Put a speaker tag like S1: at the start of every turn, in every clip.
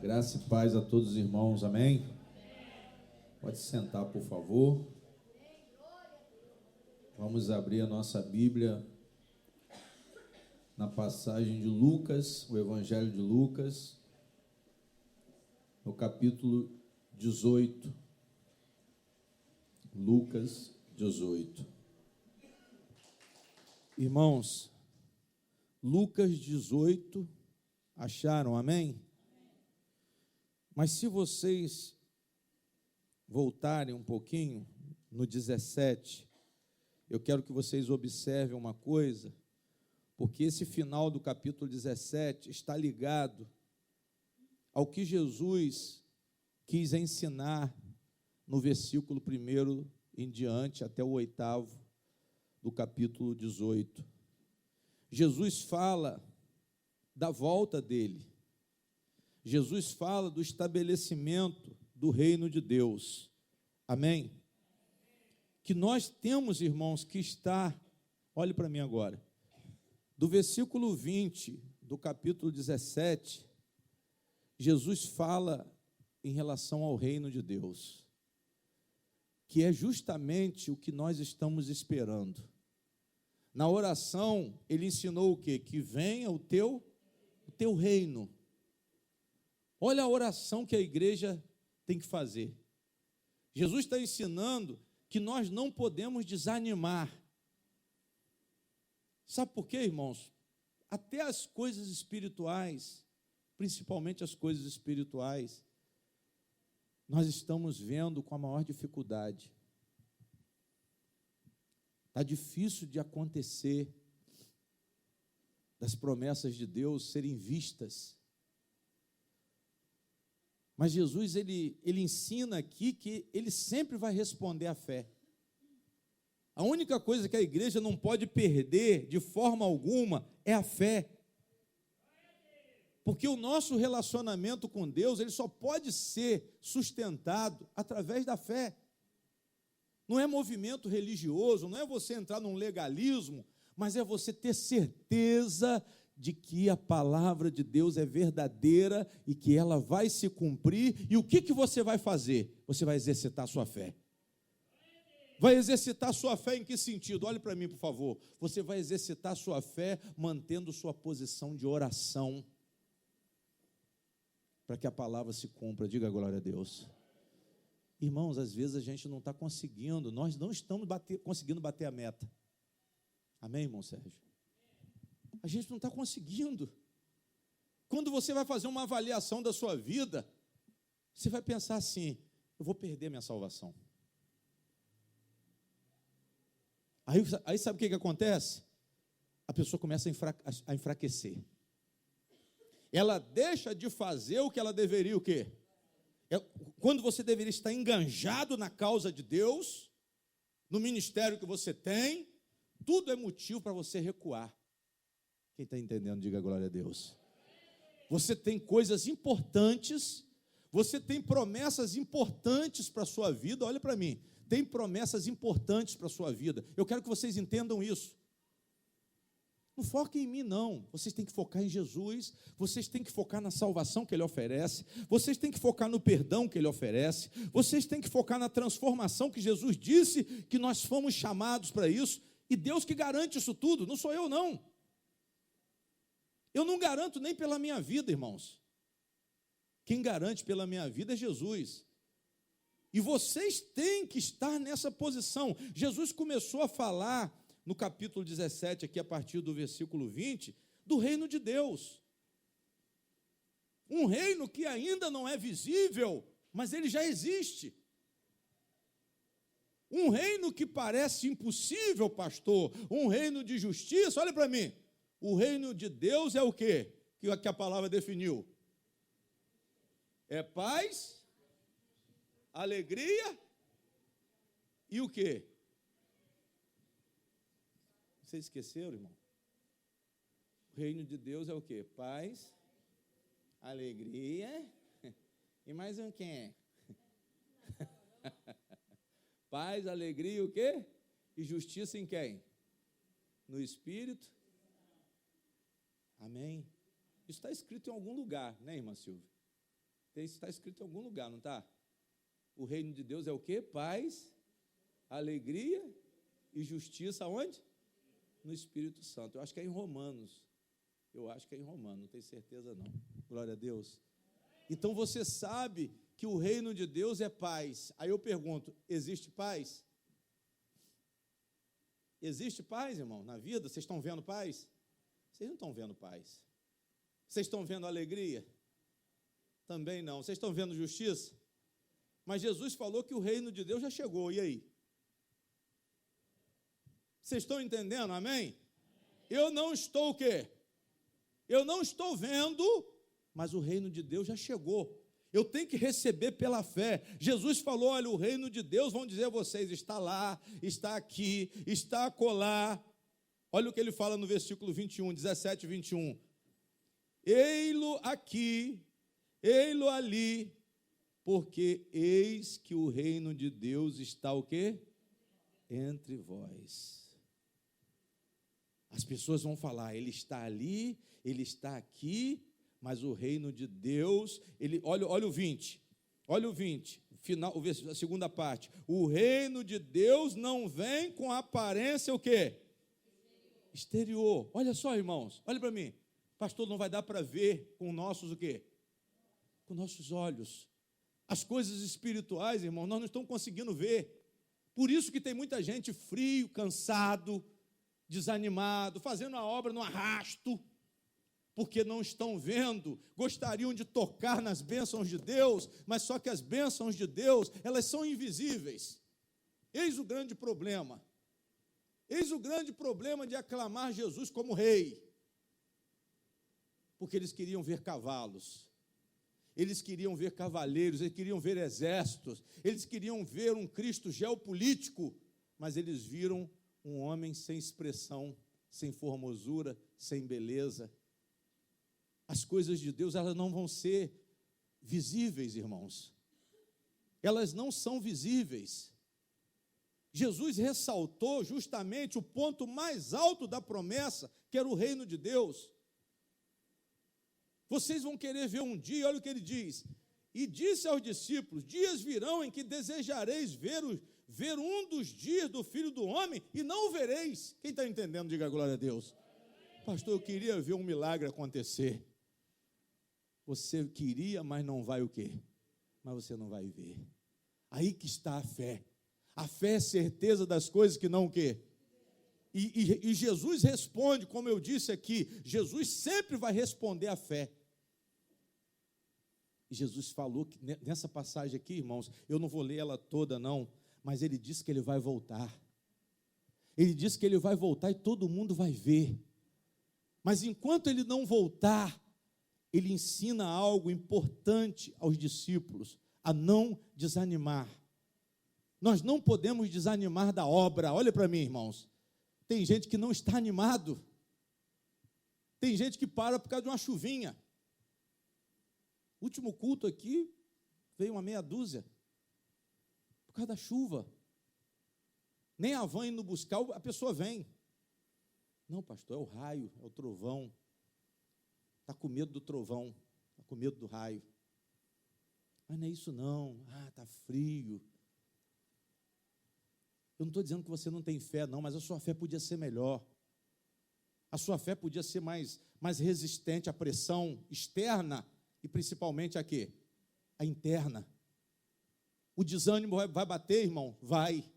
S1: Graça e paz a todos os irmãos, amém? Pode sentar, por favor. Vamos abrir a nossa Bíblia na passagem de Lucas, o Evangelho de Lucas, no capítulo 18. Lucas 18. Irmãos, Lucas 18, acharam, amém? Mas se vocês voltarem um pouquinho no 17, eu quero que vocês observem uma coisa, porque esse final do capítulo 17 está ligado ao que Jesus quis ensinar no versículo 1 em diante, até o 8º do capítulo 18. Jesus fala da volta dele. Jesus fala do estabelecimento do reino de Deus. Amém? Que nós temos, irmãos, que estar, olhe para mim agora, do versículo 20 do capítulo 17, Jesus fala em relação ao reino de Deus, que é justamente o que nós estamos esperando. Na oração, ele ensinou o quê? Que venha o teu reino. Olha a oração que a igreja tem que fazer. Jesus está ensinando que nós não podemos desanimar. Sabe por quê, irmãos? Até as coisas espirituais, principalmente as coisas espirituais, nós estamos vendo com a maior dificuldade. Está difícil de acontecer, das promessas de Deus serem vistas. Mas Jesus, ele ensina aqui que ele sempre vai responder à fé. A única coisa que a igreja não pode perder de forma alguma é a fé. Porque o nosso relacionamento com Deus, ele só pode ser sustentado através da fé. Não é movimento religioso, não é você entrar num legalismo, mas é você ter certeza de que a palavra de Deus é verdadeira e que ela vai se cumprir. E o que você vai fazer? Você vai exercitar a sua fé. Vai exercitar a sua fé em que sentido? Olhe para mim, por favor. Você vai exercitar a sua fé mantendo sua posição de oração, para que a palavra se cumpra. Diga glória a Deus. Irmãos, às vezes a gente não está conseguindo, nós não estamos conseguindo bater a meta. Amém, irmão Sérgio? A gente não está conseguindo. Quando você vai fazer uma avaliação da sua vida, você vai pensar assim: eu vou perder minha salvação. Aí sabe o que acontece? A pessoa começa a enfraquecer. Ela deixa de fazer o que ela deveria, o quê? Quando você deveria estar enganjado na causa de Deus, no ministério que você tem, tudo é motivo para você recuar. Quem está entendendo, diga glória a Deus. Você tem coisas importantes, você tem promessas importantes para a sua vida. Olha para mim, tem promessas importantes para a sua vida. Eu quero que vocês entendam isso. Não foquem em mim, não. Vocês têm que focar em Jesus, vocês têm que focar na salvação que Ele oferece, vocês têm que focar no perdão que Ele oferece, vocês têm que focar na transformação que Jesus disse que nós fomos chamados para isso, e Deus que garante isso tudo, não sou eu, não. Eu não garanto nem pela minha vida, irmãos. Quem garante pela minha vida é Jesus. E vocês têm que estar nessa posição. Jesus começou a falar no capítulo 17, aqui a partir do versículo 20, do reino de Deus. Um reino que ainda não é visível, mas ele já existe. Um reino que parece impossível, pastor, um reino de justiça. Olha para mim, o reino de Deus é o quê? Que a palavra definiu. É paz, alegria e o quê? Vocês esqueceram, irmão? O reino de Deus é o quê? Paz, alegria e mais um quem? Paz, alegria e o quê? E justiça em quem? No Espírito. Amém? Isso está escrito em algum lugar, né, irmã Silvia? Isso está escrito em algum lugar, não está? O reino de Deus é o quê? Paz, alegria e justiça, aonde? No Espírito Santo. Eu acho que é em Romanos. Não tenho certeza não. Glória a Deus. Então você sabe que o reino de Deus é paz. Aí eu pergunto, existe paz? Existe paz, irmão, na vida? Vocês estão vendo paz? Vocês não estão vendo paz. Vocês estão vendo alegria? Também não. Vocês estão vendo justiça? Mas Jesus falou que o reino de Deus já chegou, e aí? Vocês estão entendendo, amém? Eu não estou o quê? Eu não estou vendo, mas o reino de Deus já chegou. Eu tenho que receber pela fé. Jesus falou, olha, o reino de Deus, vão dizer a vocês, está lá, está aqui, está acolá. Olha o que ele fala no versículo 21, 17 e 21. Ei-lo aqui, ei-lo ali, porque eis que o reino de Deus está o quê? Entre vós. As pessoas vão falar, ele está ali, ele está aqui, mas o reino de Deus, olha o 20, final, a segunda parte. O reino de Deus não vem com aparência o quê? Exterior. Olha só, irmãos, olha para mim. Pastor, não vai dar para ver com nossos o quê? Com nossos olhos. As coisas espirituais, irmãos, nós não estamos conseguindo ver. Por isso que tem muita gente frio, cansado, desanimado, fazendo a obra no arrasto, porque não estão vendo, gostariam de tocar nas bênçãos de Deus, mas só que as bênçãos de Deus, elas são invisíveis. Eis o grande problema. Eis o grande problema de aclamar Jesus como rei. Porque eles queriam ver cavalos, eles queriam ver cavaleiros, eles queriam ver exércitos, eles queriam ver um Cristo geopolítico, mas eles viram um homem sem expressão, sem formosura, sem beleza. As coisas de Deus, elas não vão ser visíveis, irmãos. Elas não são visíveis. Jesus ressaltou justamente o ponto mais alto da promessa, que era o reino de Deus. Vocês vão querer ver um dia, olha o que ele diz. E disse aos discípulos, dias virão em que desejareis ver um dos dias do Filho do Homem, e não o vereis. Quem está entendendo, diga glória a Deus. Pastor, eu queria ver um milagre acontecer. Você queria, mas não vai o quê? Mas você não vai ver. Aí que está a fé. A fé é certeza das coisas que não o quê? E Jesus responde, como eu disse aqui, Jesus sempre vai responder à fé. E Jesus falou que nessa passagem aqui, irmãos, eu não vou ler ela toda não, mas ele disse que ele vai voltar. Ele disse que ele vai voltar e todo mundo vai ver. Mas enquanto ele não voltar, ele ensina algo importante aos discípulos, a não desanimar. Nós não podemos desanimar da obra. Olha para mim, irmãos. Tem gente que não está animado. Tem gente que para por causa de uma chuvinha. Último culto aqui, veio uma meia dúzia. Por causa da chuva. Nem a van indo buscar, a pessoa vem. Não, pastor, é o raio, é o trovão. Está com medo do trovão, está com medo do raio. Mas não é isso não, está frio. Eu não estou dizendo que você não tem fé não, mas a sua fé podia ser melhor. A sua fé podia ser mais resistente à pressão externa e principalmente a quê? A interna. O desânimo vai bater, irmão? Vai.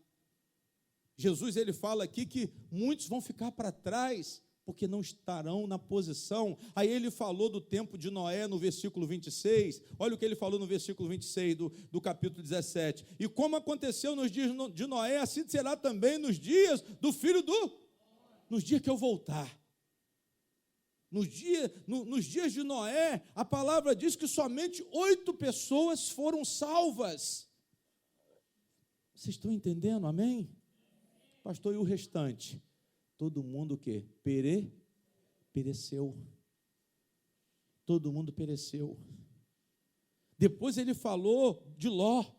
S1: Jesus, ele fala aqui que muitos vão ficar para trás, porque não estarão na posição. Aí ele falou do tempo de Noé no versículo 26, olha o que ele falou no versículo 26 do capítulo 17. E como aconteceu nos dias de Noé, assim será também nos dias do Filho nos dias que eu voltar. Nos dias de Noé, a palavra diz que somente 8 pessoas foram salvas. Vocês estão entendendo, amém? Pastor, e o restante? Todo mundo o quê? Pereceu. Todo mundo pereceu. Depois ele falou de Ló.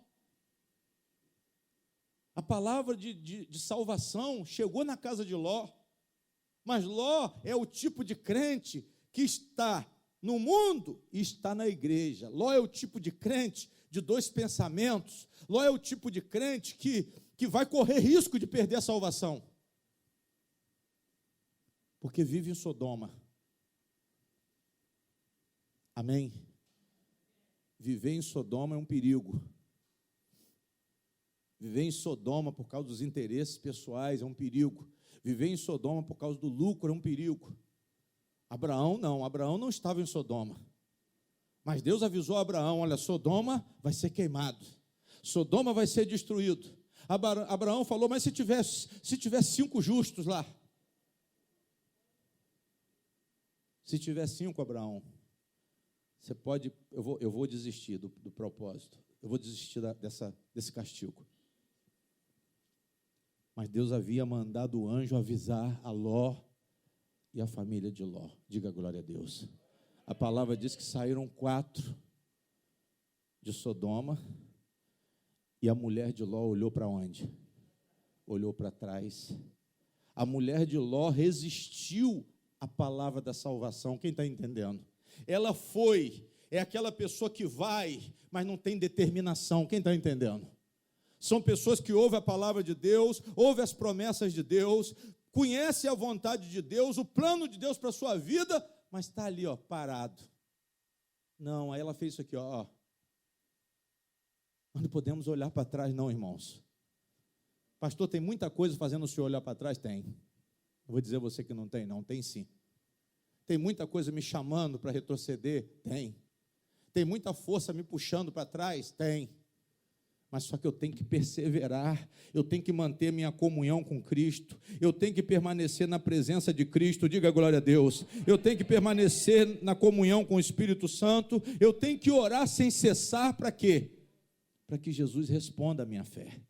S1: A palavra de salvação chegou na casa de Ló. Mas Ló é o tipo de crente que está no mundo e está na igreja. Ló é o tipo de crente de dois pensamentos. Ló é o tipo de crente que vai correr risco de perder a salvação, porque vive em Sodoma. Amém? Viver em Sodoma é um perigo. Viver em Sodoma por causa dos interesses pessoais é um perigo. Viver em Sodoma por causa do lucro é um perigo. Abraão não estava em Sodoma. Mas Deus avisou a Abraão: olha, Sodoma vai ser queimado, Sodoma vai ser destruído. Abraão falou: mas se tiver 5 justos lá? Se tiver 5, Abraão, você pode, eu vou desistir do propósito, eu vou desistir desse castigo. Mas Deus havia mandado o anjo avisar a Ló e a família de Ló. Diga glória a Deus. A palavra diz que saíram 4 de Sodoma, e a mulher de Ló olhou para onde? Olhou para trás. A mulher de Ló resistiu à palavra da salvação. Quem está entendendo? Ela foi, é aquela pessoa que vai, mas não tem determinação. Quem está entendendo? São pessoas que ouvem a palavra de Deus, ouvem as promessas de Deus, conhecem a vontade de Deus, o plano de Deus para a sua vida, mas está ali, parado. Não, aí ela fez isso aqui, ó. Nós não podemos olhar para trás, não, irmãos. Pastor, tem muita coisa fazendo o senhor olhar para trás? Tem. Eu vou dizer a você que não tem, não. Tem sim. Tem muita coisa me chamando para retroceder? Tem. Tem muita força me puxando para trás? Tem. Mas só que eu tenho que perseverar, eu tenho que manter minha comunhão com Cristo, eu tenho que permanecer na presença de Cristo, diga glória a Deus, eu tenho que permanecer na comunhão com o Espírito Santo, eu tenho que orar sem cessar, para quê? Para que Jesus responda a minha fé.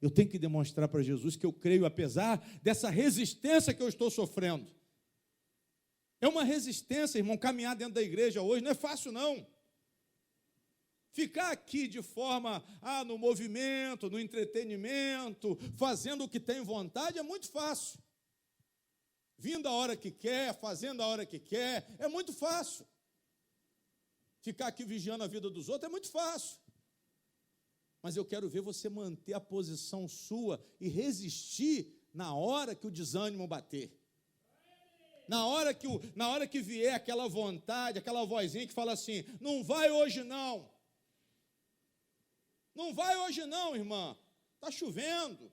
S1: Eu tenho que demonstrar para Jesus que eu creio, apesar dessa resistência que eu estou sofrendo. É uma resistência, irmão, caminhar dentro da igreja hoje não é fácil, não. Ficar aqui de forma, no movimento, no entretenimento, fazendo o que tem vontade, é muito fácil. Vindo a hora que quer, fazendo a hora que quer, é muito fácil. Ficar aqui vigiando a vida dos outros é muito fácil. Mas eu quero ver você manter a posição sua e resistir na hora que o desânimo bater. Na hora que vier aquela vontade, aquela vozinha que fala assim: não vai hoje não. Não vai hoje não, irmã. Está chovendo.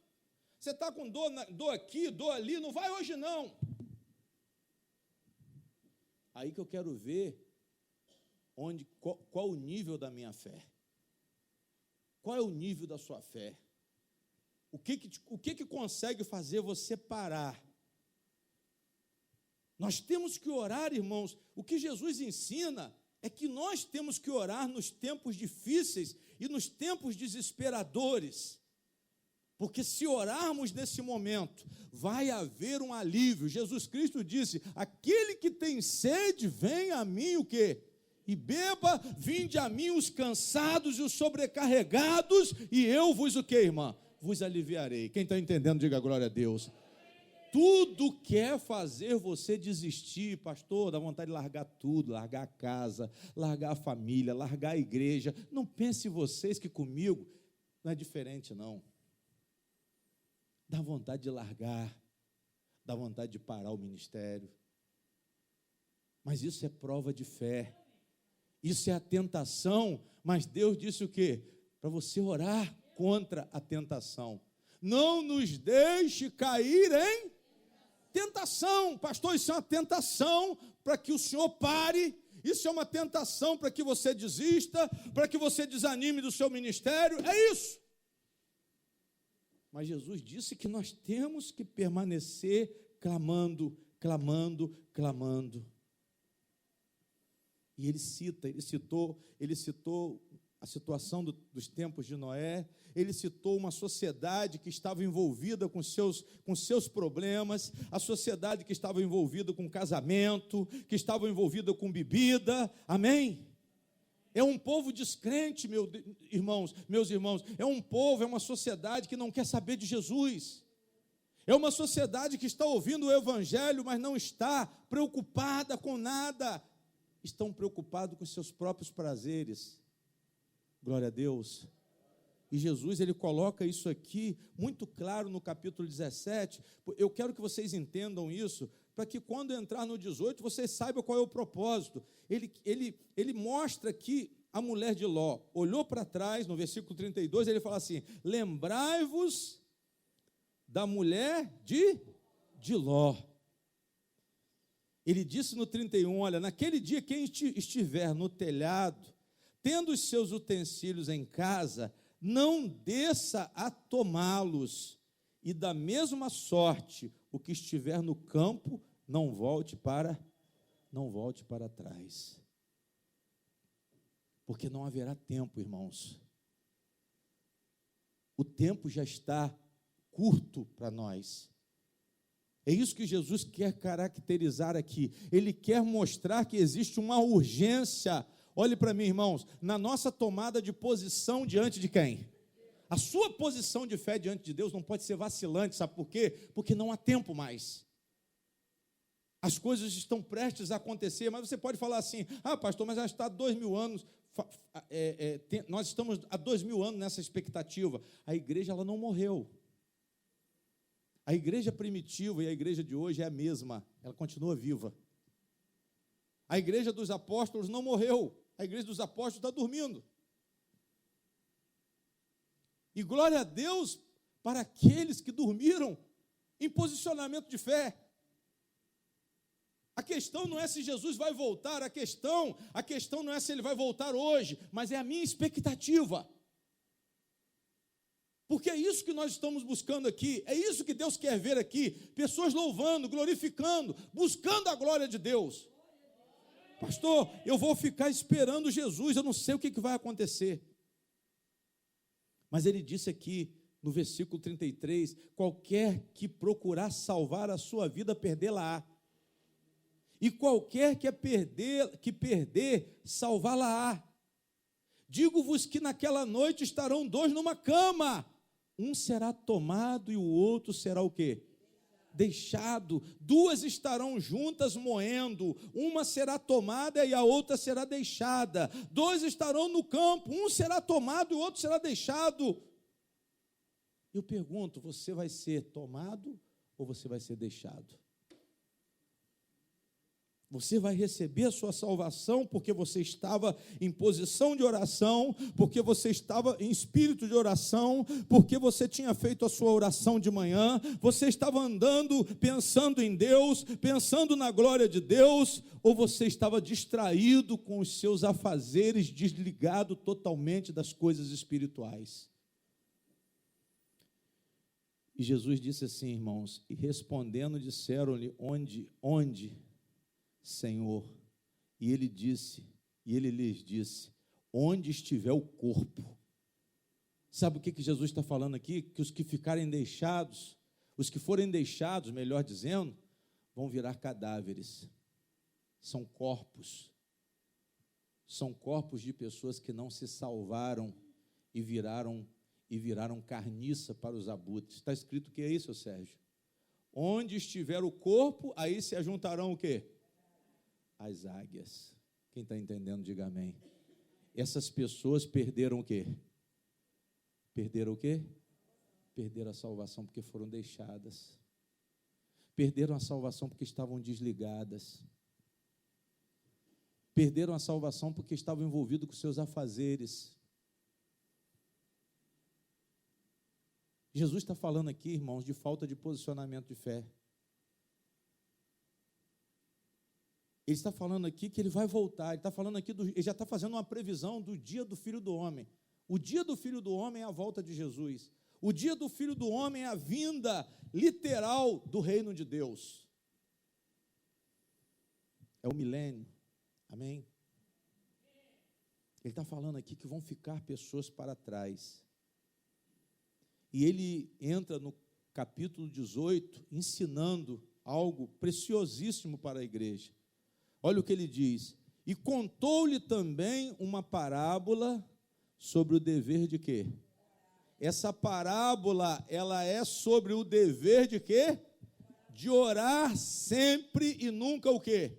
S1: Você está com dor aqui, dor ali. Não vai hoje não. Aí que eu quero ver qual o nível da minha fé. Qual é o nível da sua fé? O que consegue fazer você parar? Nós temos que orar, irmãos. O que Jesus ensina é que nós temos que orar nos tempos difíceis e nos tempos desesperadores, porque se orarmos nesse momento, vai haver um alívio. Jesus Cristo disse: aquele que tem sede, vem a mim, o quê? E beba, vinde a mim os cansados e os sobrecarregados, e eu vos o quê, irmã? Vos aliviarei. Quem está entendendo, diga glória a Deus. Tudo quer fazer você desistir, pastor, dá vontade de largar tudo, largar a casa, largar a família, largar a igreja. Não pense vocês que comigo não é diferente, não. Dá vontade de largar, dá vontade de parar o ministério. Mas isso é prova de fé, isso é a tentação, mas Deus disse o quê? Para você orar contra a tentação. Não nos deixe cair em tentação. Pastor, isso é uma tentação para que o senhor pare, isso é uma tentação para que você desista, para que você desanime do seu ministério, é isso. Mas Jesus disse que nós temos que permanecer clamando, clamando, clamando. E ele citou a situação dos tempos de Noé, ele citou uma sociedade que estava envolvida com seus problemas, a sociedade que estava envolvida com casamento, que estava envolvida com bebida, amém? É um povo descrente, meus irmãos, é uma sociedade que não quer saber de Jesus, é uma sociedade que está ouvindo o evangelho, mas não está preocupada com nada. estão preocupados com seus próprios prazeres. Glória a Deus. E Jesus, ele coloca isso aqui muito claro no capítulo 17. Eu quero que vocês entendam isso, para que quando entrar no 18, vocês saibam qual é o propósito. Ele mostra que a mulher de Ló olhou para trás, no versículo 32, ele fala assim: lembrai-vos da mulher de Ló. Ele disse no 31, olha, naquele dia quem estiver no telhado, tendo os seus utensílios em casa, não desça a tomá-los, e da mesma sorte, o que estiver no campo, não volte para trás. Porque não haverá tempo, irmãos. O tempo já está curto para nós. É isso que Jesus quer caracterizar aqui. Ele quer mostrar que existe uma urgência. Olhe para mim, irmãos, na nossa tomada de posição diante de quem? A sua posição de fé diante de Deus não pode ser vacilante, sabe por quê? Porque não há tempo mais. As coisas estão prestes a acontecer, mas você pode falar assim: ah, pastor, mas já está há 2000 anos, nós estamos há 2000 anos nessa expectativa. A igreja, ela não morreu. A igreja primitiva e a igreja de hoje é a mesma, ela continua viva. A igreja dos apóstolos não morreu, a igreja dos apóstolos está dormindo. E glória a Deus para aqueles que dormiram em posicionamento de fé. A questão não é se Jesus vai voltar, a questão não é se ele vai voltar hoje, mas é a minha expectativa. Porque é isso que nós estamos buscando aqui, é isso que Deus quer ver aqui, pessoas louvando, glorificando, buscando a glória de Deus. Pastor, eu vou ficar esperando Jesus, eu não sei o que vai acontecer. Mas ele disse aqui, no versículo 33, qualquer que procurar salvar a sua vida, perdê-la-á. E qualquer que perder, salvá-la-á. Digo-vos que naquela noite estarão dois numa cama, um será tomado e o outro será o quê? Deixado. Duas estarão juntas moendo, uma será tomada e a outra será deixada. Dois estarão no campo, um será tomado e o outro será deixado. Eu pergunto, você vai ser tomado ou você vai ser deixado? Você vai receber a sua salvação porque você estava em posição de oração, porque você estava em espírito de oração, porque você tinha feito a sua oração de manhã, você estava andando, pensando em Deus, pensando na glória de Deus, ou você estava distraído com os seus afazeres, desligado totalmente das coisas espirituais. E Jesus disse assim, irmãos, e respondendo disseram-lhe, onde, Senhor? E ele lhes disse, onde estiver o corpo. Sabe o que Jesus está falando aqui? Que os que ficarem deixados, os que forem deixados, melhor dizendo, vão virar cadáveres. São corpos de pessoas que não se salvaram e viraram carniça para os abutres. Está escrito o que é isso, Sérgio? Onde estiver o corpo, aí se ajuntarão o quê? As águias. Quem está entendendo, diga amém. Essas pessoas perderam o quê? Perderam o quê? Perderam a salvação porque foram deixadas. Perderam a salvação porque estavam desligadas. Perderam a salvação porque estavam envolvidos com seus afazeres. Jesus está falando aqui, irmãos, de falta de posicionamento de fé. Ele está falando aqui que ele vai voltar, ele está falando aqui, ele já está fazendo uma previsão do dia do Filho do Homem. O dia do Filho do Homem é a volta de Jesus. O dia do Filho do Homem é a vinda literal do reino de Deus. É o milênio, amém? Ele está falando aqui que vão ficar pessoas para trás. E ele entra no capítulo 18, ensinando algo preciosíssimo para a igreja. Olha o que ele diz. E contou-lhe também uma parábola sobre o dever de quê? Essa parábola, ela é sobre o dever de quê? De orar sempre e nunca o quê?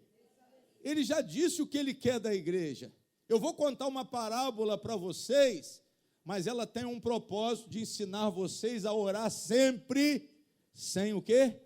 S1: ele já disse o que ele quer da igreja. Eu vou contar uma parábola para vocês, mas ela tem um propósito de ensinar vocês a orar sempre, sem o quê?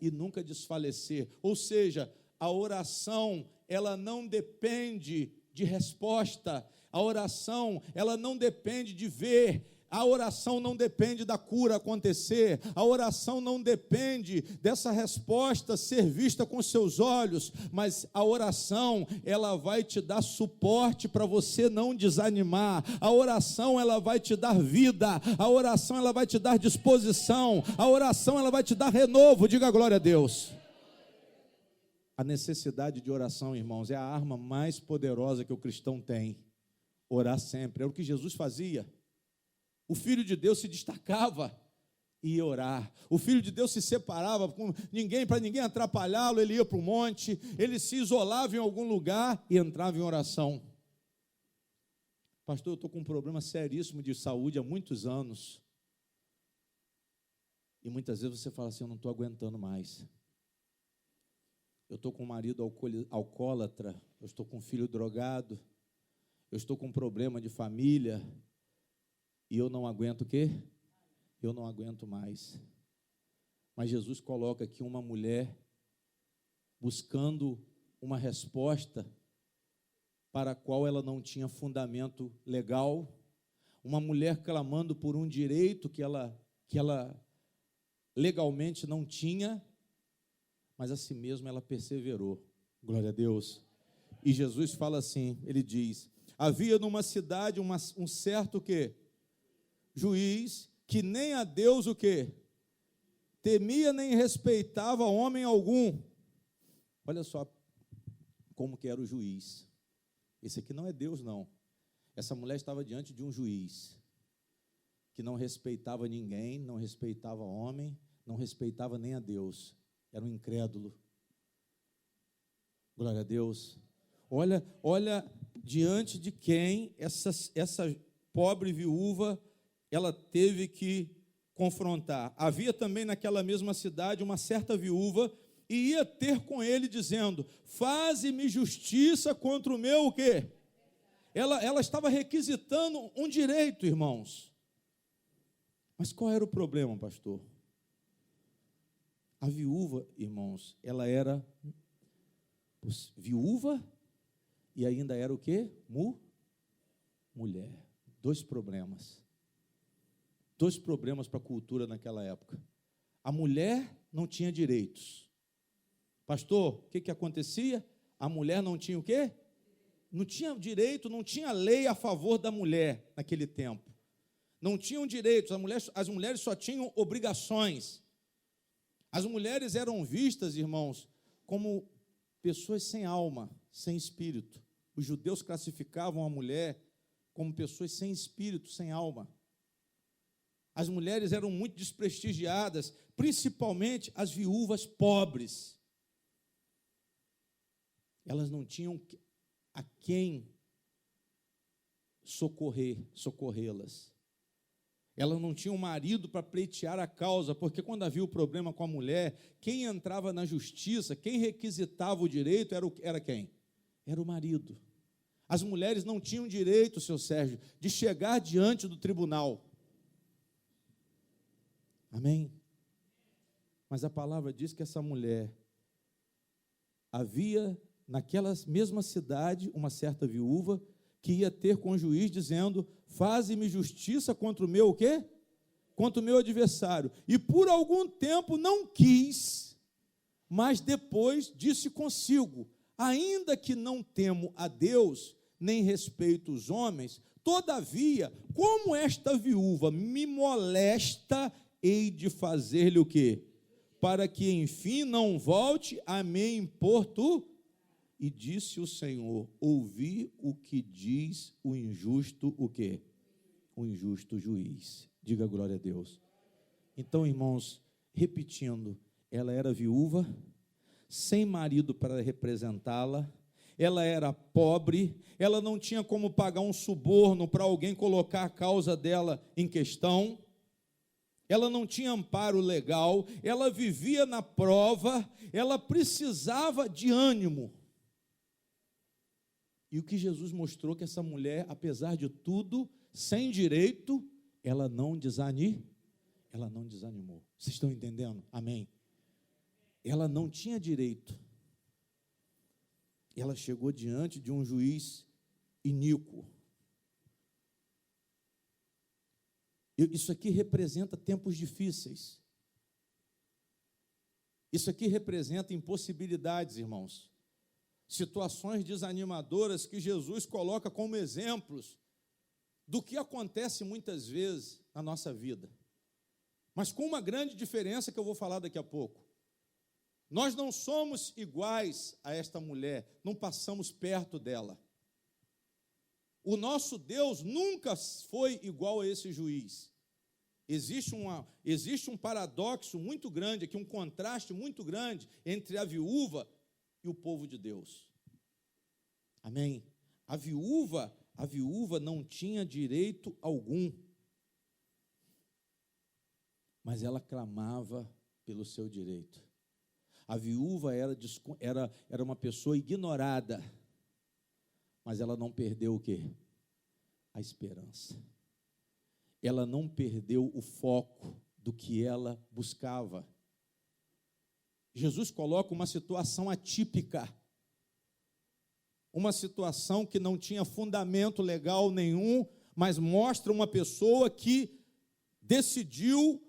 S1: E nunca desfalecer. Ou seja, a oração, ela não depende de resposta. A oração, ela não depende de ver. A oração não depende da cura acontecer. A oração não depende dessa resposta ser vista com seus olhos. Mas a oração, ela vai te dar suporte para você não desanimar. A oração, ela vai te dar vida. A oração, ela vai te dar disposição. A oração, ela vai te dar renovo. Diga glória a Deus. A necessidade de oração, irmãos, é a arma mais poderosa que o cristão tem. Orar sempre. É o que Jesus fazia. O Filho de Deus se destacava e ia orar. O Filho de Deus se separava para ninguém atrapalhá-lo. Ele ia para o monte, ele se isolava em algum lugar e entrava em oração. Pastor, eu estou com um problema seríssimo de saúde há muitos anos. E muitas vezes você fala assim, eu não estou aguentando mais. Eu estou com um marido alcoólatra, eu estou com um filho drogado, eu estou com um problema de família. E eu não aguento o quê? Eu não aguento mais. Mas Jesus coloca aqui uma mulher buscando uma resposta para a qual ela não tinha fundamento legal, uma mulher clamando por um direito que ela legalmente não tinha, mas assim mesmo ela perseverou. Glória a Deus. E Jesus fala assim, ele diz, havia numa cidade um certo quê? Juiz, que nem a Deus o quê? Temia nem respeitava homem algum. Olha só como que era o juiz. Esse aqui não é Deus, não. Essa mulher estava diante de um juiz que não respeitava ninguém, não respeitava homem, não respeitava nem a Deus. Era um incrédulo. Glória a Deus. Olha diante de quem essa pobre viúva ela teve que confrontar. Havia também naquela mesma cidade uma certa viúva e ia ter com ele dizendo, faze-me justiça contra o meu o quê? Ela estava requisitando um direito, irmãos. Mas qual era o problema, pastor? A viúva, irmãos, ela era viúva e ainda era o quê? Mulher. Dois problemas para a cultura naquela época. A mulher não tinha direitos. Pastor, o que acontecia? A mulher não tinha o quê? Não tinha direito, não tinha lei a favor da mulher naquele tempo. Não tinham direitos, as mulheres só tinham obrigações. As mulheres eram vistas, irmãos, como pessoas sem alma, sem espírito. Os judeus classificavam a mulher como pessoas sem espírito, sem alma. As mulheres eram muito desprestigiadas, principalmente as viúvas pobres. Elas não tinham a quem socorrê-las. Elas não tinham marido para pleitear a causa, porque quando havia o problema com a mulher, quem entrava na justiça, quem requisitava o direito era quem? Era o marido. As mulheres não tinham direito, seu Sérgio, de chegar diante do tribunal. Amém? Mas a palavra diz que essa mulher, havia naquela mesma cidade uma certa viúva que ia ter com o juiz dizendo, faze-me justiça contra o meu o quê? Contra o meu adversário. E por algum tempo não quis, mas depois disse consigo, ainda que não temo a Deus, nem respeito os homens, todavia, como esta viúva me molesta, hei de fazer-lhe o quê? Para que, enfim, não volte a me impor tu. E disse o Senhor, ouvi o que diz o injusto, o quê? O injusto juiz. Diga glória a Deus. Então, irmãos, repetindo, ela era viúva, sem marido para representá-la, ela era pobre, ela não tinha como pagar um suborno para alguém colocar a causa dela em questão, ela não tinha amparo legal, ela vivia na prova, ela precisava de ânimo. E o que Jesus mostrou que essa mulher, apesar de tudo, sem direito, ela não desanimou. Vocês estão entendendo? Amém? Ela não tinha direito. Ela chegou diante de um juiz iníquo. Isso aqui representa tempos difíceis. Isso aqui representa impossibilidades, irmãos. Situações desanimadoras que Jesus coloca como exemplos do que acontece muitas vezes na nossa vida. Mas com uma grande diferença que eu vou falar daqui a pouco. Nós não somos iguais a esta mulher, não passamos perto dela. O nosso Deus nunca foi igual a esse juiz. Existe um paradoxo muito grande aqui, um contraste muito grande entre a viúva e o povo de Deus. Amém? A viúva não tinha direito algum, mas ela clamava pelo seu direito. A viúva era uma pessoa ignorada, mas ela não perdeu o quê? A esperança. Ela não perdeu o foco do que ela buscava. Jesus coloca uma situação atípica, uma situação que não tinha fundamento legal nenhum, mas mostra uma pessoa que decidiu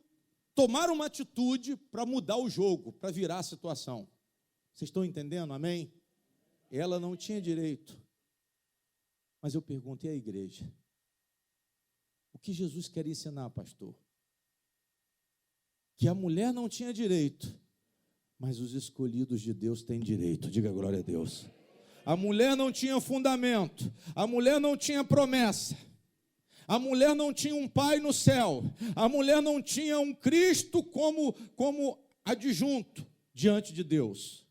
S1: tomar uma atitude para mudar o jogo, para virar a situação. Vocês estão entendendo? Amém? Ela não tinha direito. Mas eu pergunto, e a igreja? O que Jesus quer ensinar, pastor? Que a mulher não tinha direito, mas os escolhidos de Deus têm direito. Diga glória a Deus. A mulher não tinha fundamento, a mulher não tinha promessa, a mulher não tinha um pai no céu, a mulher não tinha um Cristo como adjunto diante de Deus,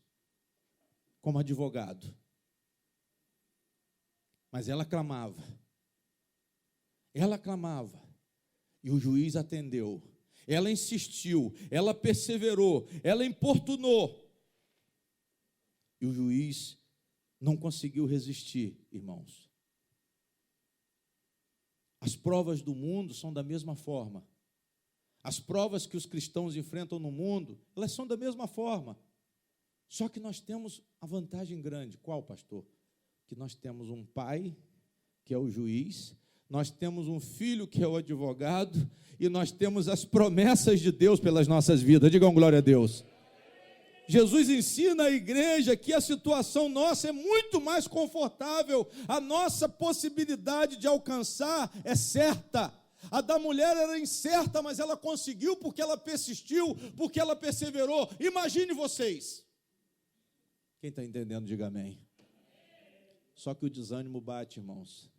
S1: como advogado. Mas ela clamava, e o juiz atendeu. Ela insistiu, ela perseverou, ela importunou, e o juiz não conseguiu resistir, irmãos. As provas do mundo são da mesma forma. As provas que os cristãos enfrentam no mundo, elas são da mesma forma. Só que nós temos a vantagem grande. Qual, pastor? Que nós temos um pai, que é o juiz, nós temos um filho, que é o advogado, e nós temos as promessas de Deus pelas nossas vidas. Digam glória a Deus. Jesus ensina à igreja que a situação nossa é muito mais confortável, a nossa possibilidade de alcançar é certa. A da mulher era incerta, mas ela conseguiu porque ela persistiu, porque ela perseverou. Imagine vocês. Quem está entendendo, diga amém. Só que o desânimo bate, irmãos,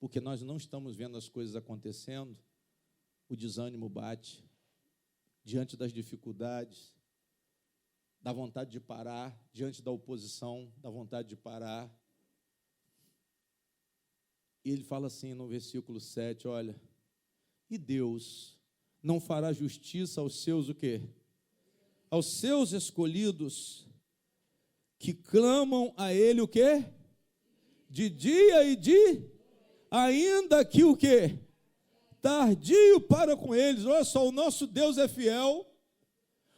S1: porque nós não estamos vendo as coisas acontecendo. O desânimo bate diante das dificuldades. Dá vontade de parar, diante da oposição, dá vontade de parar. E ele fala assim no versículo 7, olha, e Deus não fará justiça aos seus o quê? Aos seus escolhidos, que clamam a Ele o quê? De dia e de, ainda que o quê? Tardio para com eles. Olha só, o nosso Deus é fiel.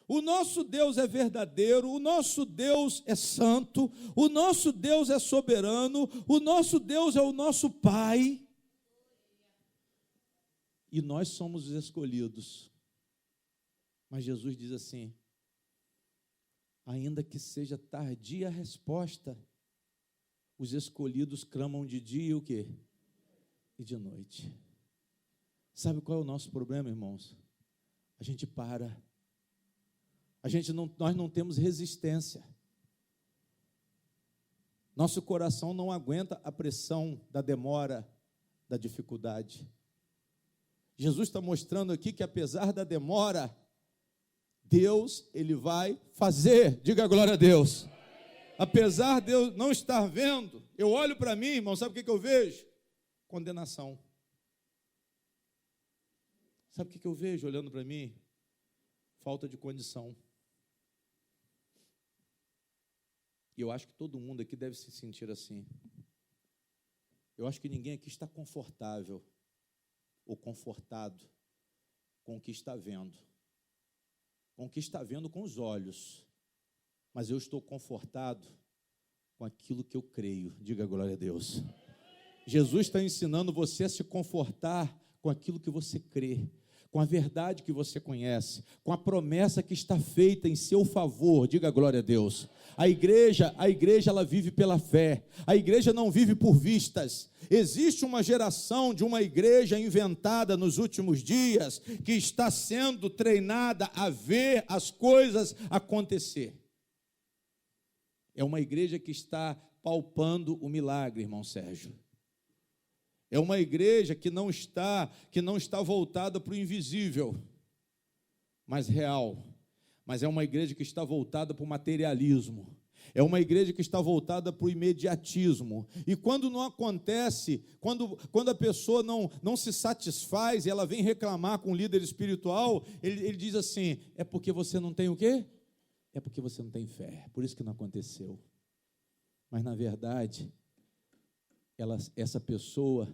S1: O nosso Deus é verdadeiro, o nosso Deus é santo, o nosso Deus é soberano, o nosso Deus é o nosso Pai. E nós somos os escolhidos. Mas Jesus diz assim, ainda que seja tardia a resposta, os escolhidos clamam de dia e o quê? E de noite. Sabe qual é o nosso problema, irmãos? A gente para. Nós não temos resistência. Nosso coração não aguenta a pressão da demora, da dificuldade. Jesus está mostrando aqui que apesar da demora, Deus, Ele vai fazer. Diga glória a Deus. Apesar de eu não estar vendo, eu olho para mim, irmão, sabe o que eu vejo? Condenação. Sabe o que eu vejo olhando para mim? Falta de condição. E eu acho que todo mundo aqui deve se sentir assim. Eu acho que ninguém aqui está confortável ou confortado com o que está vendo. Com o que está vendo com os olhos. Mas eu estou confortado com aquilo que eu creio. Diga glória a Deus. Jesus está ensinando você a se confortar com aquilo que você crê, com a verdade que você conhece, com a promessa que está feita em seu favor. Diga glória a Deus. A igreja ela vive pela fé. A igreja não vive por vistas. Existe uma geração de uma igreja inventada nos últimos dias que está sendo treinada a ver as coisas acontecer. É uma igreja que está palpando o milagre, irmão Sérgio. É uma igreja que não está voltada para o invisível, mas real. Mas é uma igreja que está voltada para o materialismo. É uma igreja que está voltada para o imediatismo. E quando não acontece, quando a pessoa não se satisfaz e ela vem reclamar com o líder espiritual, ele diz assim: é porque você não tem o quê? É porque você não tem fé, por isso que não aconteceu. Mas na verdade, essa pessoa,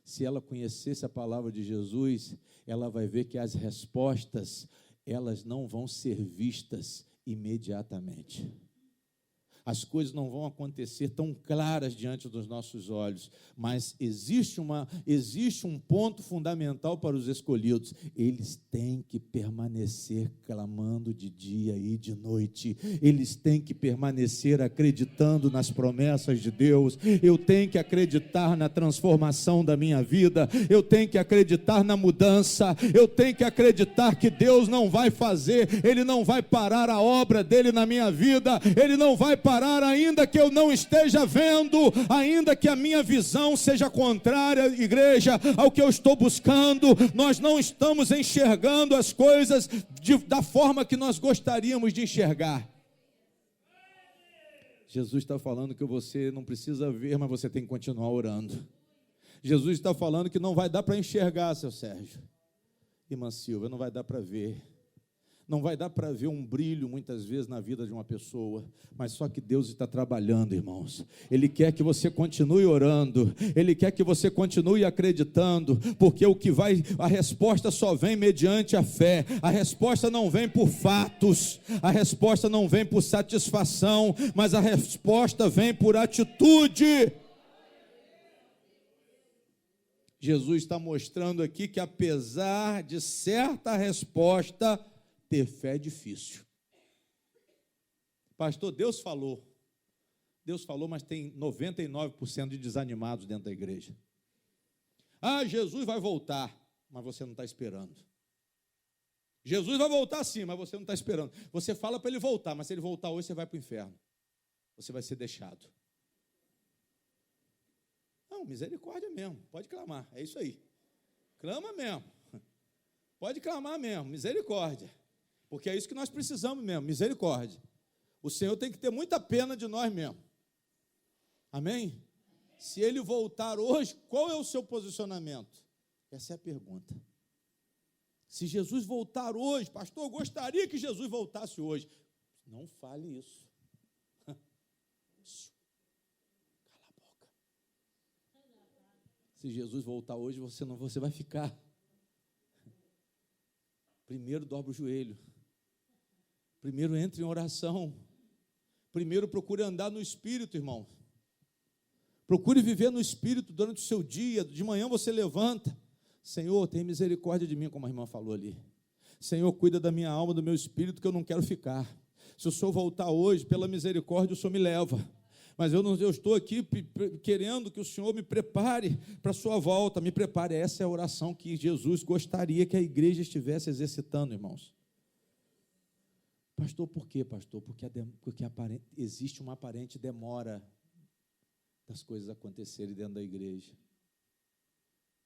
S1: se ela conhecesse a palavra de Jesus, ela vai ver que as respostas, elas não vão ser vistas imediatamente. As coisas não vão acontecer tão claras diante dos nossos olhos, mas existe um ponto fundamental para os escolhidos: eles têm que permanecer clamando de dia e de noite, eles têm que permanecer acreditando nas promessas de Deus. Eu tenho que acreditar na transformação da minha vida, eu tenho que acreditar na mudança, eu tenho que acreditar que Deus não vai fazer, Ele não vai parar a obra dEle na minha vida, Ele não vai parar ainda que eu não esteja vendo, ainda que a minha visão seja contrária, igreja, ao que eu estou buscando. Nós não estamos enxergando as coisas da forma que nós gostaríamos de enxergar. Jesus está falando que você não precisa ver, mas você tem que continuar orando. Jesus está falando que não vai dar para enxergar, seu Sérgio. Irmã Silvia, não vai dar para ver. Não vai dar para ver um brilho, muitas vezes, na vida de uma pessoa, mas só que Deus está trabalhando, irmãos. Ele quer que você continue orando, Ele quer que você continue acreditando, porque a resposta só vem mediante a fé. A resposta não vem por fatos, a resposta não vem por satisfação, mas a resposta vem por atitude. Jesus está mostrando aqui que, apesar de certa resposta, ter fé é difícil. Pastor, Deus falou, mas tem 99% de desanimados dentro da igreja. Jesus vai voltar, mas você não está esperando. Jesus vai voltar sim, mas você não está esperando. Você fala para ele voltar, mas se ele voltar hoje, você vai para o inferno. Você vai ser deixado. Não, misericórdia mesmo, pode clamar, é isso aí. Clama mesmo. Pode clamar mesmo, misericórdia. Porque é isso que nós precisamos mesmo, misericórdia. O Senhor tem que ter muita pena de nós mesmo. Amém? Se Ele voltar hoje, qual é o seu posicionamento? Essa é a pergunta. Se Jesus voltar hoje, pastor, eu gostaria que Jesus voltasse hoje. Não fale isso. Cala a boca. Se Jesus voltar hoje, você vai ficar. Primeiro dobra o joelho. Primeiro entre em oração. Primeiro procure andar no Espírito, irmão. Procure viver no Espírito durante o seu dia. De manhã você levanta. Senhor, tem misericórdia de mim, como a irmã falou ali. Senhor, cuida da minha alma, do meu espírito, que eu não quero ficar. Se o Senhor voltar hoje, pela misericórdia, o Senhor me leva. Mas eu estou aqui querendo que o Senhor me prepare para a sua volta. Me prepare. Essa é a oração que Jesus gostaria que a igreja estivesse exercitando, irmãos. Pastor, por quê, pastor? Porque existe uma aparente demora das coisas acontecerem dentro da igreja.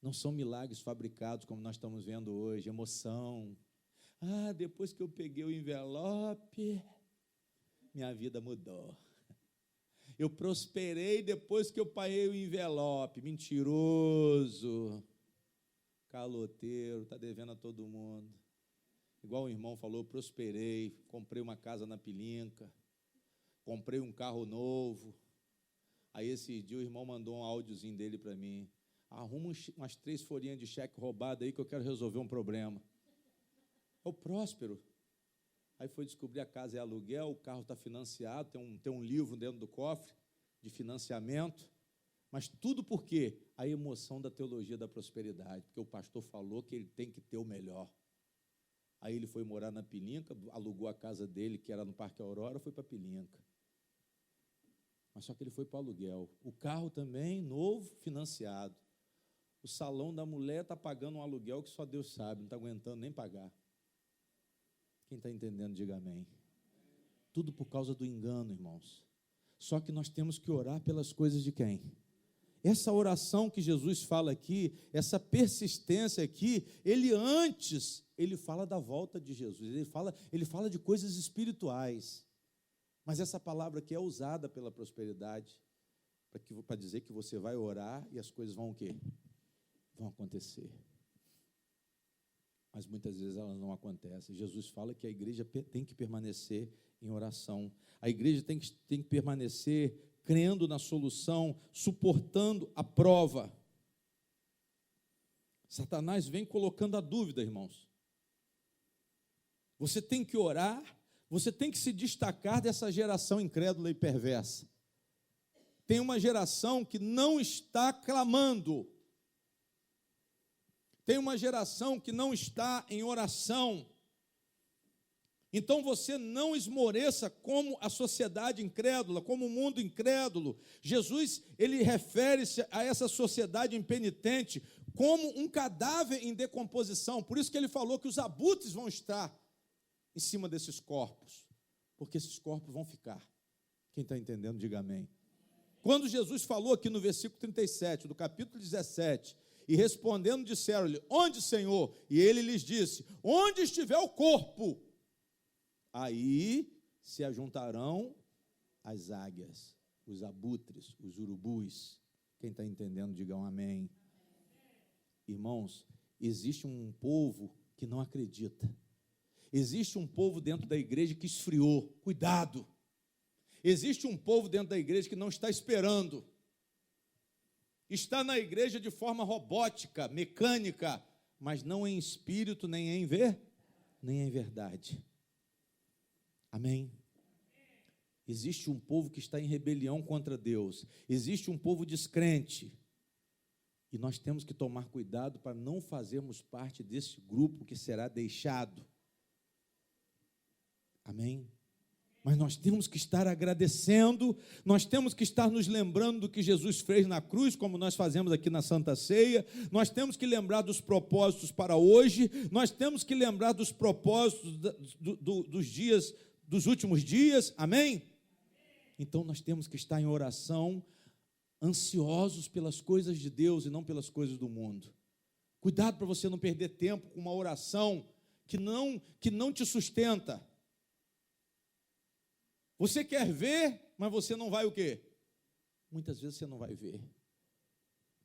S1: Não são milagres fabricados como nós estamos vendo hoje, emoção. Depois que eu peguei o envelope, minha vida mudou. Eu prosperei depois que eu paguei o envelope. Mentiroso, caloteiro, está devendo a todo mundo. Igual o irmão falou, prosperei, comprei uma casa na Pilinca, comprei um carro novo. Aí esse dia o irmão mandou um áudiozinho dele para mim. Arruma umas 3 folhinhas de cheque roubado aí que eu quero resolver um problema. É o Próspero. Aí foi descobrir a casa é aluguel, o carro está financiado, tem um livro dentro do cofre de financiamento. Mas tudo por quê? A emoção da teologia da prosperidade, porque o pastor falou que ele tem que ter o melhor. Aí ele foi morar na Pilinca, alugou a casa dele, que era no Parque Aurora, foi para a Pilinca. Mas só que ele foi para o aluguel. O carro também, novo, financiado. O salão da mulher está pagando um aluguel que só Deus sabe, não está aguentando nem pagar. Quem está entendendo, diga amém. Tudo por causa do engano, irmãos. Só que nós temos que orar pelas coisas de quem? Essa oração que Jesus fala aqui, essa persistência aqui, ele fala da volta de Jesus, ele fala de coisas espirituais. Mas essa palavra aqui é usada pela prosperidade, para dizer que você vai orar e as coisas vão o quê? Vão acontecer. Mas muitas vezes elas não acontecem. Jesus fala que a igreja tem que permanecer em oração. A igreja tem que permanecer crendo na solução, suportando a prova. Satanás vem colocando a dúvida, irmãos. Você tem que orar, você tem que se destacar dessa geração incrédula e perversa. Tem uma geração que não está clamando. Tem uma geração que não está em oração. Então você não esmoreça como a sociedade incrédula, como o mundo incrédulo. Jesus, ele refere-se a essa sociedade impenitente como um cadáver em decomposição. Por isso que ele falou que os abutres vão estar em cima desses corpos, porque esses corpos vão ficar. Quem está entendendo, diga amém. Quando Jesus falou aqui no versículo 37, do capítulo 17, e respondendo disseram-lhe, onde, Senhor? E ele lhes disse, onde estiver o corpo, aí se ajuntarão as águias, os abutres, os urubus. Quem está entendendo, digam amém. Irmãos, existe um povo que não acredita. Existe um povo dentro da igreja que esfriou. Cuidado. Existe um povo dentro da igreja que não está esperando. Está na igreja de forma robótica, mecânica, mas não em espírito, nem em verdade. Amém? Existe um povo que está em rebelião contra Deus. Existe um povo descrente. E nós temos que tomar cuidado para não fazermos parte desse grupo que será deixado. Amém? Mas nós temos que estar agradecendo, nós temos que estar nos lembrando do que Jesus fez na cruz, como nós fazemos aqui na Santa Ceia, nós temos que lembrar dos propósitos para hoje, nós temos que lembrar dos propósitos dos dias, dos últimos dias, amém? Então nós temos que estar em oração, ansiosos pelas coisas de Deus e não pelas coisas do mundo. Cuidado para você não perder tempo com uma oração que não te sustenta. Você quer ver, mas você não vai o quê? Muitas vezes você não vai ver.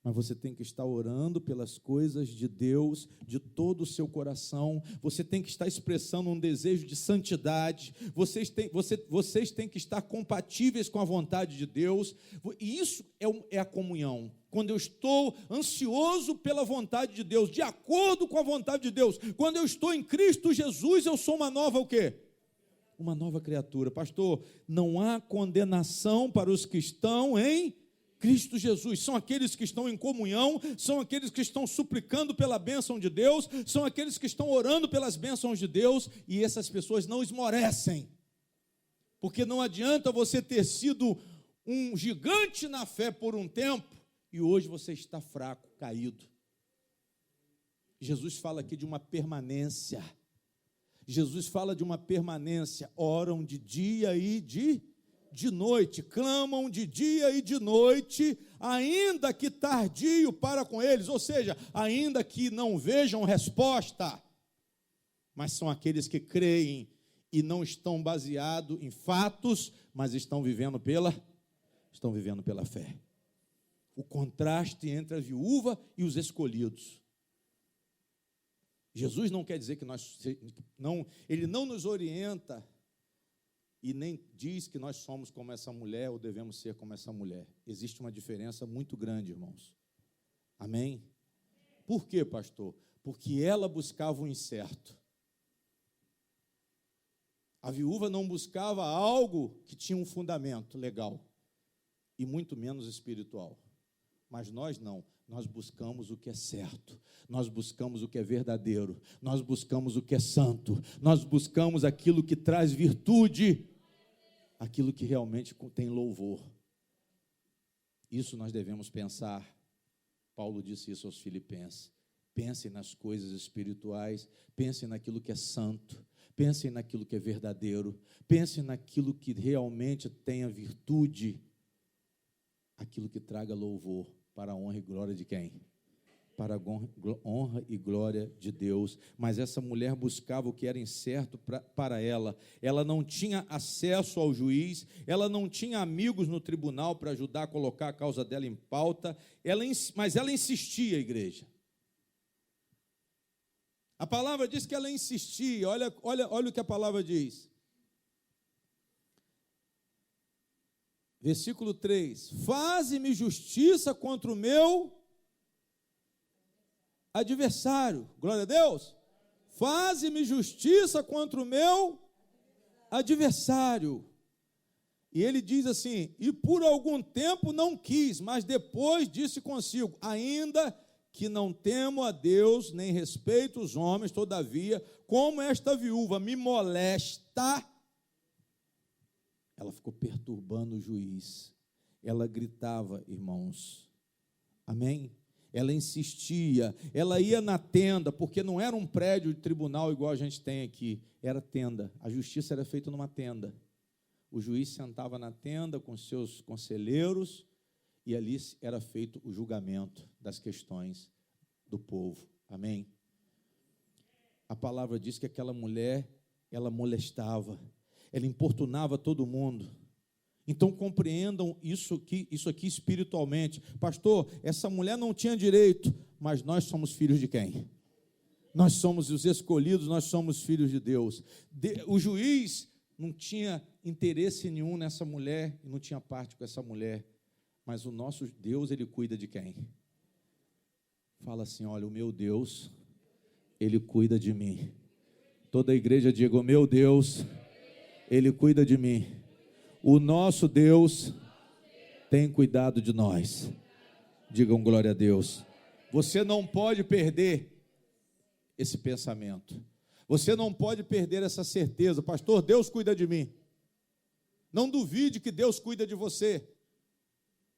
S1: Mas você tem que estar orando pelas coisas de Deus, de todo o seu coração. Você tem que estar expressando um desejo de santidade. Vocês têm que estar compatíveis com a vontade de Deus. E isso é a comunhão. Quando eu estou ansioso pela vontade de Deus, de acordo com a vontade de Deus. Quando eu estou em Cristo Jesus, eu sou uma nova o quê? Uma nova criatura. Pastor, não há condenação para os que estão em Cristo Jesus. São aqueles que estão em comunhão, são aqueles que estão suplicando pela bênção de Deus, são aqueles que estão orando pelas bênçãos de Deus, e essas pessoas não esmorecem. Porque não adianta você ter sido um gigante na fé por um tempo, e hoje você está fraco, caído. Jesus fala aqui de uma permanência. Jesus fala de uma permanência, oram de dia e de noite, clamam de dia e de noite, ainda que tardio para com eles, ou seja, ainda que não vejam resposta, mas são aqueles que creem e não estão baseados em fatos, mas estão vivendo pela fé. O contraste entre a viúva e os escolhidos. Jesus não quer dizer que ele não nos orienta e nem diz que nós somos como essa mulher ou devemos ser como essa mulher. Existe uma diferença muito grande, irmãos. Amém? Por quê, pastor? Porque ela buscava o incerto. A viúva não buscava algo que tinha um fundamento legal, e muito menos espiritual. Mas nós não. Nós buscamos o que é certo, nós buscamos o que é verdadeiro, nós buscamos o que é santo, nós buscamos aquilo que traz virtude, aquilo que realmente tem louvor. Isso nós devemos pensar. Paulo disse isso aos Filipenses. Pensem nas coisas espirituais, pensem naquilo que é santo, pensem naquilo que é verdadeiro, pensem naquilo que realmente tenha virtude, aquilo que traga louvor. Para a honra e glória de quem? Para a honra e glória de Deus. Mas essa mulher buscava o que era incerto para ela. Ela não tinha acesso ao juiz, ela não tinha amigos no tribunal para ajudar a colocar a causa dela em pauta, mas ela insistia, igreja. A palavra diz que ela insistia. Olha o que a palavra diz. Versículo 3, faze-me justiça contra o meu adversário. Glória a Deus. Faze-me justiça contra o meu adversário. E ele diz assim, e por algum tempo não quis, mas depois disse consigo, ainda que não temo a Deus, nem respeito os homens, todavia, como esta viúva me molesta, ela ficou perturbando o juiz. Ela gritava, irmãos. Amém? Ela insistia. Ela ia na tenda, porque não era um prédio de tribunal igual a gente tem aqui. Era tenda. A justiça era feita numa tenda. O juiz sentava na tenda com seus conselheiros e ali era feito o julgamento das questões do povo. Amém? A palavra diz que aquela mulher, ela molestava. Ela importunava todo mundo. Então compreendam isso aqui espiritualmente. Pastor, essa mulher não tinha direito, mas nós somos filhos de quem? Nós somos os escolhidos, nós somos filhos de Deus. O juiz não tinha interesse nenhum nessa mulher, e não tinha parte com essa mulher, mas o nosso Deus, Ele cuida de quem? Fala assim, olha, o meu Deus, Ele cuida de mim. Toda a igreja diga, o meu Deus, Ele cuida de mim. O nosso Deus tem cuidado de nós. Digam glória a Deus. Você não pode perder esse pensamento. Você não pode perder essa certeza. Pastor, Deus cuida de mim. Não duvide que Deus cuida de você.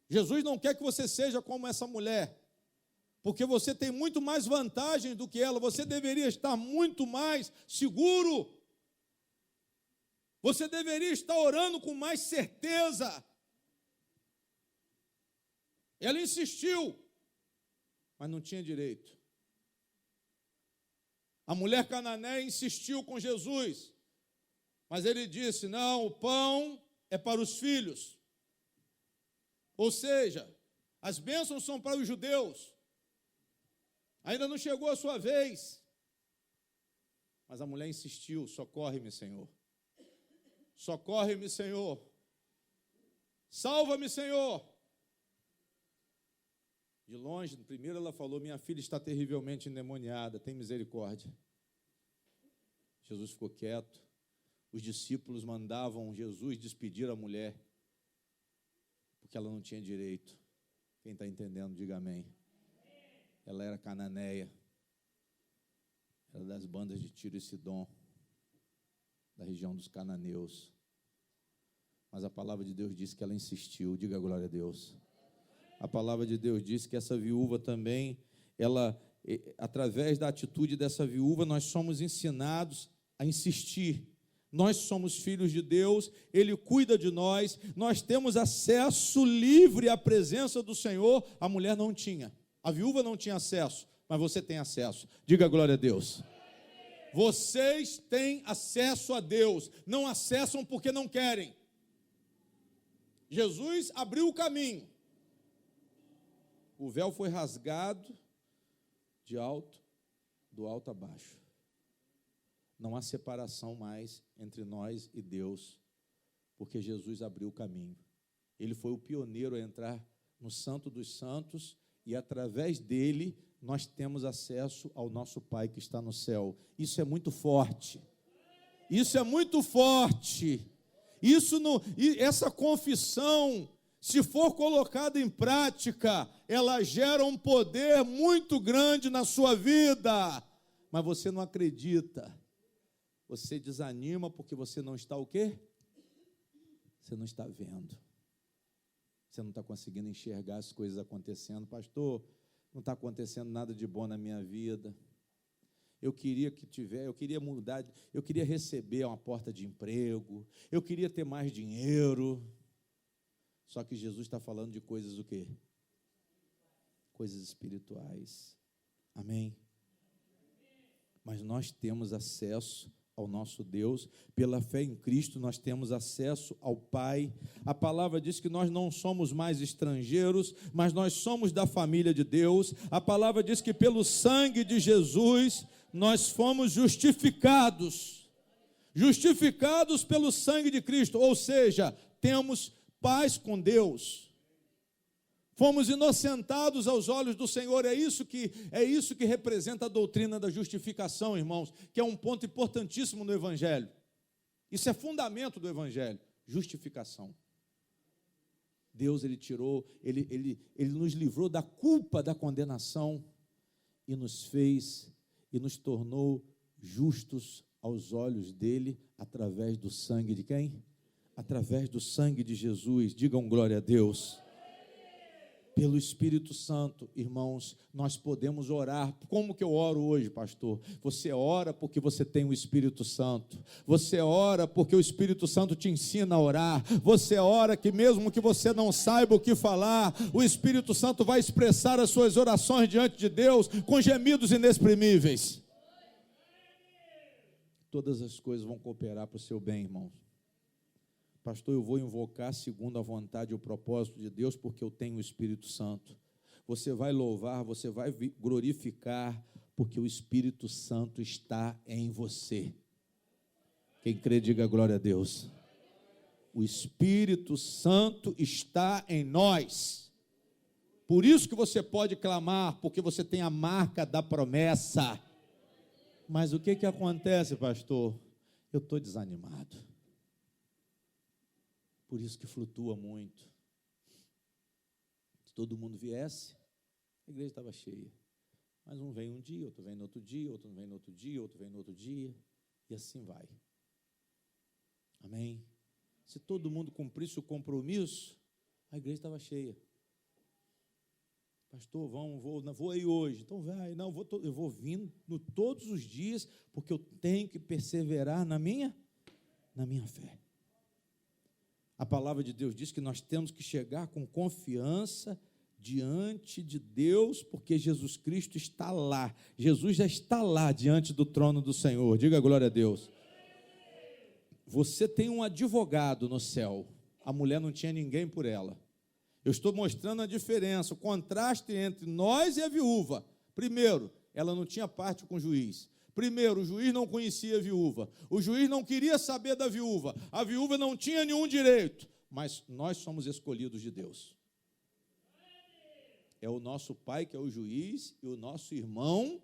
S1: Jesus não quer que você seja como essa mulher, porque você tem muito mais vantagens do que ela. Você deveria estar muito mais seguro. Você deveria estar orando com mais certeza. Ela insistiu, mas não tinha direito. A mulher cananeia insistiu com Jesus, mas ele disse, não, o pão é para os filhos. Ou seja, as bênçãos são para os judeus. Ainda não chegou a sua vez. Mas a mulher insistiu, socorre-me, Senhor. Socorre-me, Senhor. Salva-me, Senhor. De longe, primeiro ela falou, minha filha está terrivelmente endemoniada, tem misericórdia. Jesus ficou quieto. Os discípulos mandavam Jesus despedir a mulher, porque ela não tinha direito. Quem está entendendo, diga amém. Ela era cananeia, era das bandas de Tiro e Sidom, da região dos cananeus. Mas a palavra de Deus diz que ela insistiu, diga glória a Deus. A palavra de Deus diz que essa viúva também, ela, através da atitude dessa viúva, nós somos ensinados a insistir. Nós somos filhos de Deus, Ele cuida de nós, nós temos acesso livre à presença do Senhor. A mulher não tinha, a viúva não tinha acesso, mas você tem acesso. Diga glória a Deus. Vocês têm acesso a Deus, não acessam porque não querem. Jesus abriu o caminho. O véu foi rasgado do alto a baixo. Não há separação mais entre nós e Deus. Porque Jesus abriu o caminho. Ele foi o pioneiro a entrar no Santo dos Santos e, através dele, nós temos acesso ao nosso Pai que está no céu. Isso é muito forte. Isso é muito forte. Essa confissão, se for colocada em prática, ela gera um poder muito grande na sua vida. Mas você não acredita. Você desanima porque você não está o quê? Você não está vendo. Você não está conseguindo enxergar as coisas acontecendo. Pastor, não está acontecendo nada de bom na minha vida. Eu queria mudar, eu queria receber uma porta de emprego, eu queria ter mais dinheiro. Só que Jesus está falando de coisas o quê? Coisas espirituais. Amém? Mas nós temos acesso ao nosso Deus, pela fé em Cristo nós temos acesso ao Pai. A palavra diz que nós não somos mais estrangeiros, mas nós somos da família de Deus. A palavra diz que pelo sangue de Jesus nós fomos justificados pelo sangue de Cristo, ou seja, temos paz com Deus. Fomos inocentados aos olhos do Senhor. É isso que representa a doutrina da justificação, irmãos, que é um ponto importantíssimo no Evangelho. Isso é fundamento do Evangelho, justificação. Deus, Ele nos livrou da culpa da condenação e nos tornou justos aos olhos dele através do sangue de quem? Através do sangue de Jesus. Digam glória a Deus. Pelo Espírito Santo, irmãos, nós podemos orar. Como que eu oro hoje, pastor? Você ora porque você tem o Espírito Santo. Você ora porque o Espírito Santo te ensina a orar. Você ora que mesmo que você não saiba o que falar, o Espírito Santo vai expressar as suas orações diante de Deus com gemidos inexprimíveis. Todas as coisas vão cooperar para o seu bem, irmãos. Pastor, eu vou invocar segundo a vontade e o propósito de Deus, porque eu tenho o Espírito Santo. Você vai louvar, você vai glorificar, porque o Espírito Santo está em você. Quem crê, diga glória a Deus. O Espírito Santo está em nós. Por isso que você pode clamar, porque você tem a marca da promessa. Mas o que acontece, pastor? Eu estou desanimado. Por isso que flutua muito. Se todo mundo viesse, a igreja estava cheia. Mas um vem um dia, outro vem no outro dia, outro vem no outro dia, outro vem no outro dia, e assim vai. Amém? Se todo mundo cumprisse o compromisso, a igreja estava cheia. Pastor, vou aí hoje. Então vai, eu vou vindo todos os dias, porque eu tenho que perseverar na minha fé. A palavra de Deus diz que nós temos que chegar com confiança diante de Deus, porque Jesus Cristo está lá. Jesus já está lá diante do trono do Senhor. Diga glória a Deus. Você tem um advogado no céu. A mulher não tinha ninguém por ela. Eu estou mostrando a diferença, o contraste entre nós e a viúva. Primeiro, ela não tinha parte com o juiz. Primeiro, o juiz não conhecia a viúva. O juiz não queria saber da viúva. A viúva não tinha nenhum direito. Mas nós somos escolhidos de Deus. É o nosso pai que é o juiz e o nosso irmão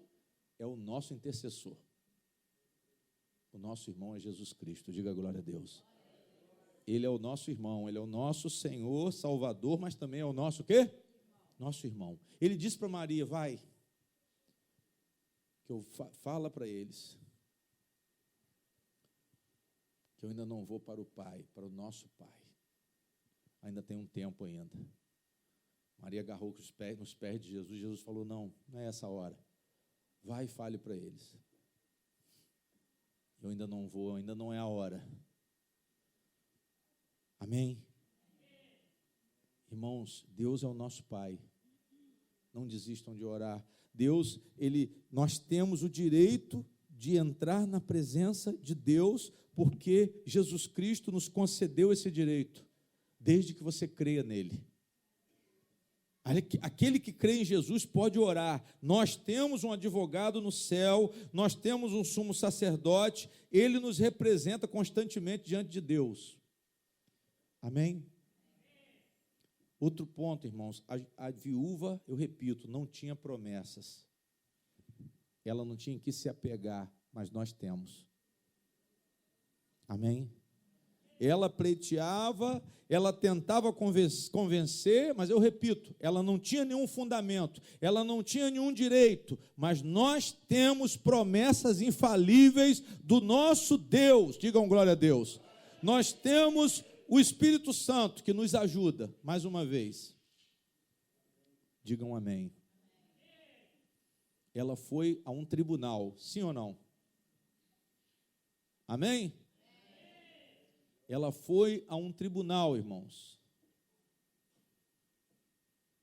S1: é o nosso intercessor. O nosso irmão é Jesus Cristo. Diga glória a Deus. Ele é o nosso irmão, ele é o nosso Senhor, Salvador, mas também é o nosso quê? Nosso irmão. Ele disse para Maria, vai, que eu fala para eles, que eu ainda não vou para o Pai, para o nosso Pai. Ainda tem um tempo ainda. Maria agarrou nos pés de Jesus, Jesus falou, não é essa hora. Vai e fale para eles. Eu ainda não vou, ainda não é a hora. Amém? Irmãos, Deus é o nosso Pai. Não desistam de orar. Deus, nós temos o direito de entrar na presença de Deus, porque Jesus Cristo nos concedeu esse direito, desde que você creia nele. Aquele que crê em Jesus pode orar. Nós temos um advogado no céu, nós temos um sumo sacerdote, ele nos representa constantemente diante de Deus. Amém? Outro ponto, irmãos, a viúva, eu repito, não tinha promessas. Ela não tinha que se apegar, mas nós temos. Amém? Ela pleiteava, ela tentava convencer, mas eu repito, ela não tinha nenhum fundamento, ela não tinha nenhum direito, mas nós temos promessas infalíveis do nosso Deus. Digam glória a Deus. Nós temos o Espírito Santo que nos ajuda, mais uma vez. Digam amém. Ela foi a um tribunal, sim ou não? Amém? Ela foi a um tribunal, irmãos.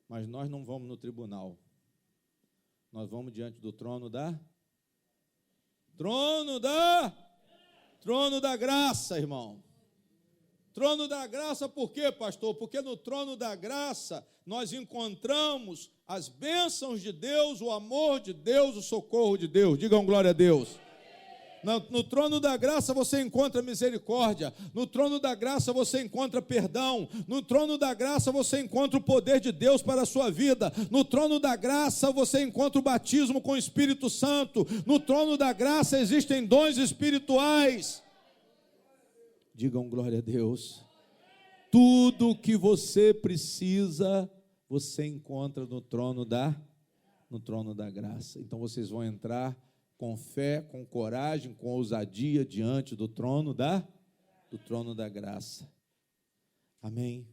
S1: Mas nós não vamos no tribunal. Nós vamos diante do trono da graça, irmão. Trono da graça, por quê, pastor? Porque no trono da graça nós encontramos as bênçãos de Deus, o amor de Deus, o socorro de Deus. Digam glória a Deus. No trono da graça você encontra misericórdia, no trono da graça você encontra perdão, no trono da graça você encontra o poder de Deus para a sua vida, no trono da graça você encontra o batismo com o Espírito Santo, no trono da graça existem dons espirituais. Digam glória a Deus. Tudo que você precisa, você encontra no trono da graça. Então vocês vão entrar com fé, com coragem, com ousadia diante do trono da graça. Amém?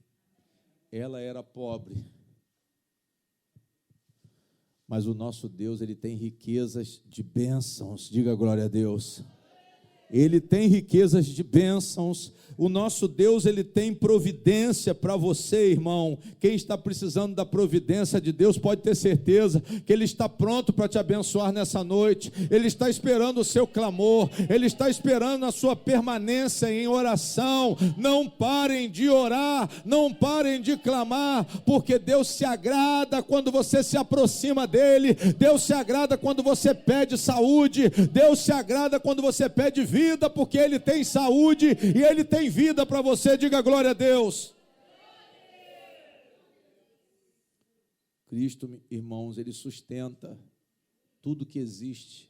S1: Ela era pobre, mas o nosso Deus, Ele tem riquezas de bênçãos. Diga glória a Deus. Ele tem riquezas de bênçãos. O nosso Deus, Ele tem providência para você, irmão. Quem está precisando da providência de Deus pode ter certeza que Ele está pronto para te abençoar nessa noite. Ele está esperando o seu clamor, Ele está esperando a sua permanência em oração. Não parem de orar, não parem de clamar, porque Deus se agrada quando você se aproxima dEle. Deus se agrada quando você pede saúde, Deus se agrada quando você pede vida, porque Ele tem saúde e Ele tem vida para você. Diga glória a Deus. Cristo, irmãos, Ele sustenta tudo que existe.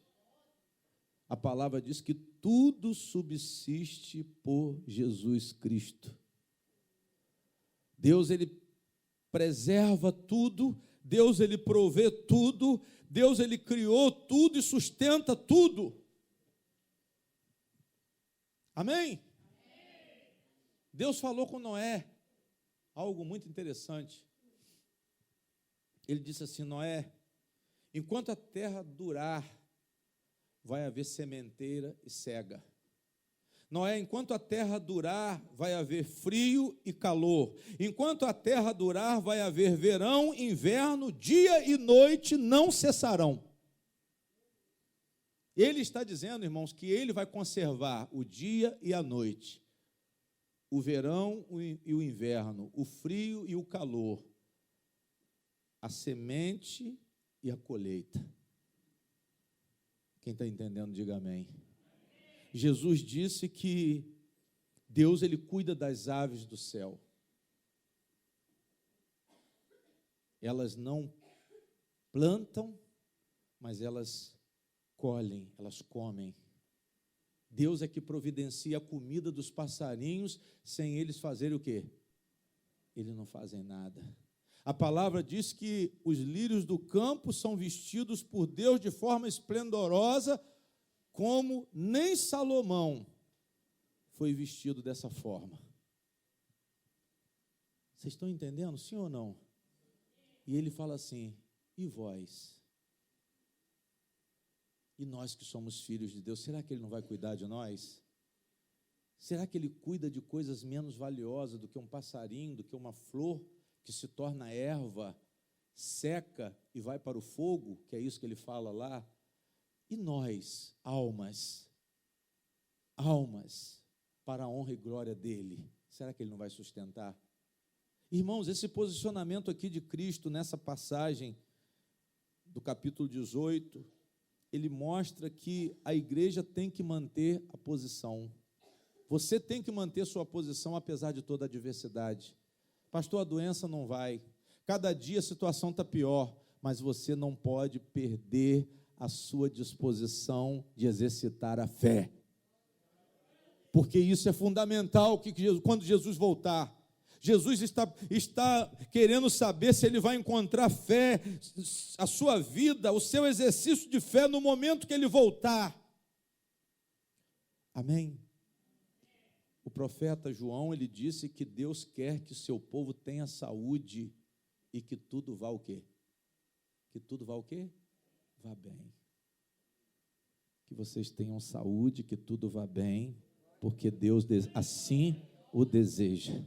S1: A palavra diz que tudo subsiste por Jesus Cristo. Deus, Ele preserva tudo, Deus, Ele provê tudo, Deus, Ele criou tudo e sustenta tudo. Amém? Deus falou com Noé algo muito interessante. Ele disse assim: Noé, enquanto a terra durar, vai haver sementeira e cega. Noé, enquanto a terra durar, vai haver frio e calor. Enquanto a terra durar, vai haver verão, inverno, dia e noite não cessarão. Ele está dizendo, irmãos, que Ele vai conservar o dia e a noite, o verão e o inverno, o frio e o calor, a semente e a colheita. Quem está entendendo, diga amém. Jesus disse que Deus, Ele cuida das aves do céu. Elas não plantam, mas elas colhem, elas comem. Deus é que providencia a comida dos passarinhos, sem eles fazerem o quê? Eles não fazem nada. A palavra diz que os lírios do campo são vestidos por Deus de forma esplendorosa, como nem Salomão foi vestido dessa forma. Vocês estão entendendo, sim ou não? E ele fala assim: e vós? E nós que somos filhos de Deus, será que Ele não vai cuidar de nós? Será que Ele cuida de coisas menos valiosas do que um passarinho, do que uma flor que se torna erva, seca e vai para o fogo, que é isso que Ele fala lá? E nós, almas, para a honra e glória dEle, será que Ele não vai sustentar? Irmãos, esse posicionamento aqui de Cristo nessa passagem do capítulo 18, ele mostra que a igreja tem que manter a posição. Você tem que manter sua posição apesar de toda a adversidade. Pastor, a doença não vai. Cada dia a situação está pior, mas você não pode perder a sua disposição de exercitar a fé. Porque isso é fundamental, quando Jesus voltar. Jesus está querendo saber se ele vai encontrar fé, a sua vida, o seu exercício de fé no momento que ele voltar. Amém? O profeta João, ele disse que Deus quer que o seu povo tenha saúde e que tudo vá o quê? Que tudo vá o quê? Vá bem. Que vocês tenham saúde, que tudo vá bem, porque Deus assim o deseja.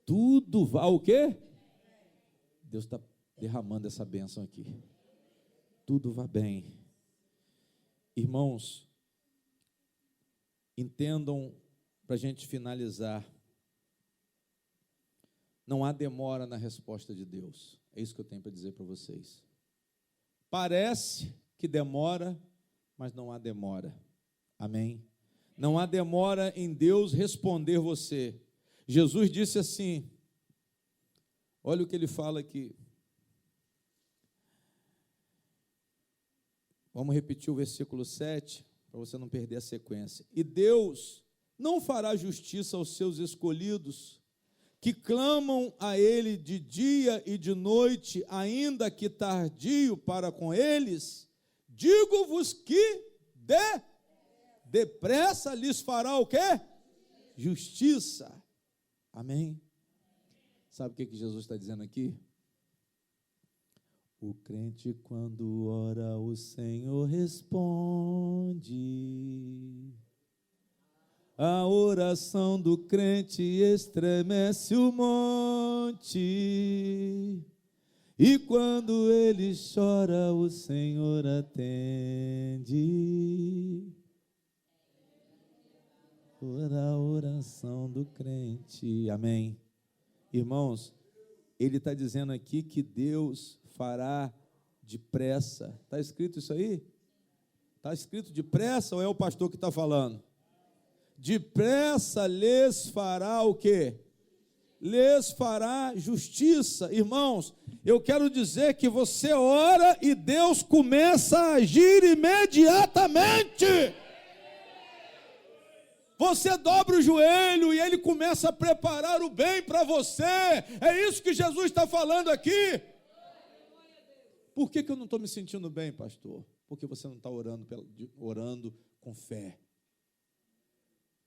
S1: Tudo vá o quê? Deus está derramando essa bênção aqui. Tudo vá bem. Irmãos, entendam, para a gente finalizar, não há demora na resposta de Deus. É isso que eu tenho para dizer para vocês. Parece que demora, mas não há demora. Amém? Não há demora em Deus responder você. Jesus disse assim, olha o que ele fala aqui. Vamos repetir o versículo 7, para você não perder a sequência. E Deus não fará justiça aos seus escolhidos, que clamam a Ele de dia e de noite, ainda que tardio para com eles? Digo-vos que depressa lhes fará o quê? Justiça. Amém? Sabe o que Jesus está dizendo aqui? O crente, quando ora, o Senhor responde. A oração do crente estremece o monte. E quando ele chora, o Senhor atende. A oração do crente. Amém. Irmãos, ele está dizendo aqui que Deus fará depressa. Está escrito isso aí? Está escrito depressa ou é o pastor que está falando? Depressa lhes fará o quê? Lhes fará justiça. Irmãos, eu quero dizer que você ora e Deus começa a agir imediatamente. Você dobra o joelho e Ele começa a preparar o bem para você. É isso que Jesus está falando aqui. Por que eu não estou me sentindo bem, pastor? Porque você não está orando com fé.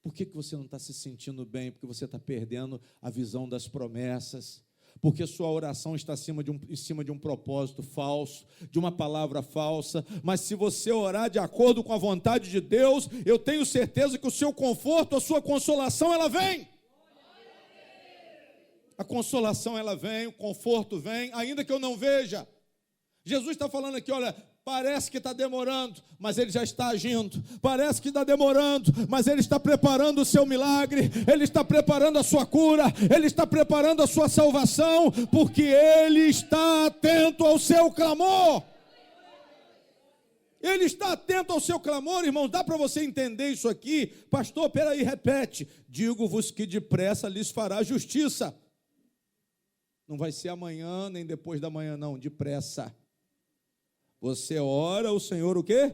S1: Por que você não está se sentindo bem? Porque você está perdendo a visão das promessas. Porque sua oração está em cima de um propósito falso, de uma palavra falsa. Mas se você orar de acordo com a vontade de Deus, eu tenho certeza que o seu conforto, a sua consolação, ela vem. A consolação, ela vem, o conforto vem, ainda que eu não veja. Jesus está falando aqui, olha, parece que está demorando, mas Ele já está agindo. Parece que está demorando, mas Ele está preparando o seu milagre. Ele está preparando a sua cura. Ele está preparando a sua salvação, porque Ele está atento ao seu clamor. Ele está atento ao seu clamor, irmãos. Dá para você entender isso aqui? Pastor, peraí, repete. Digo-vos que depressa lhes fará justiça. Não vai ser amanhã, nem depois da manhã, não, depressa. Você ora, o Senhor o quê?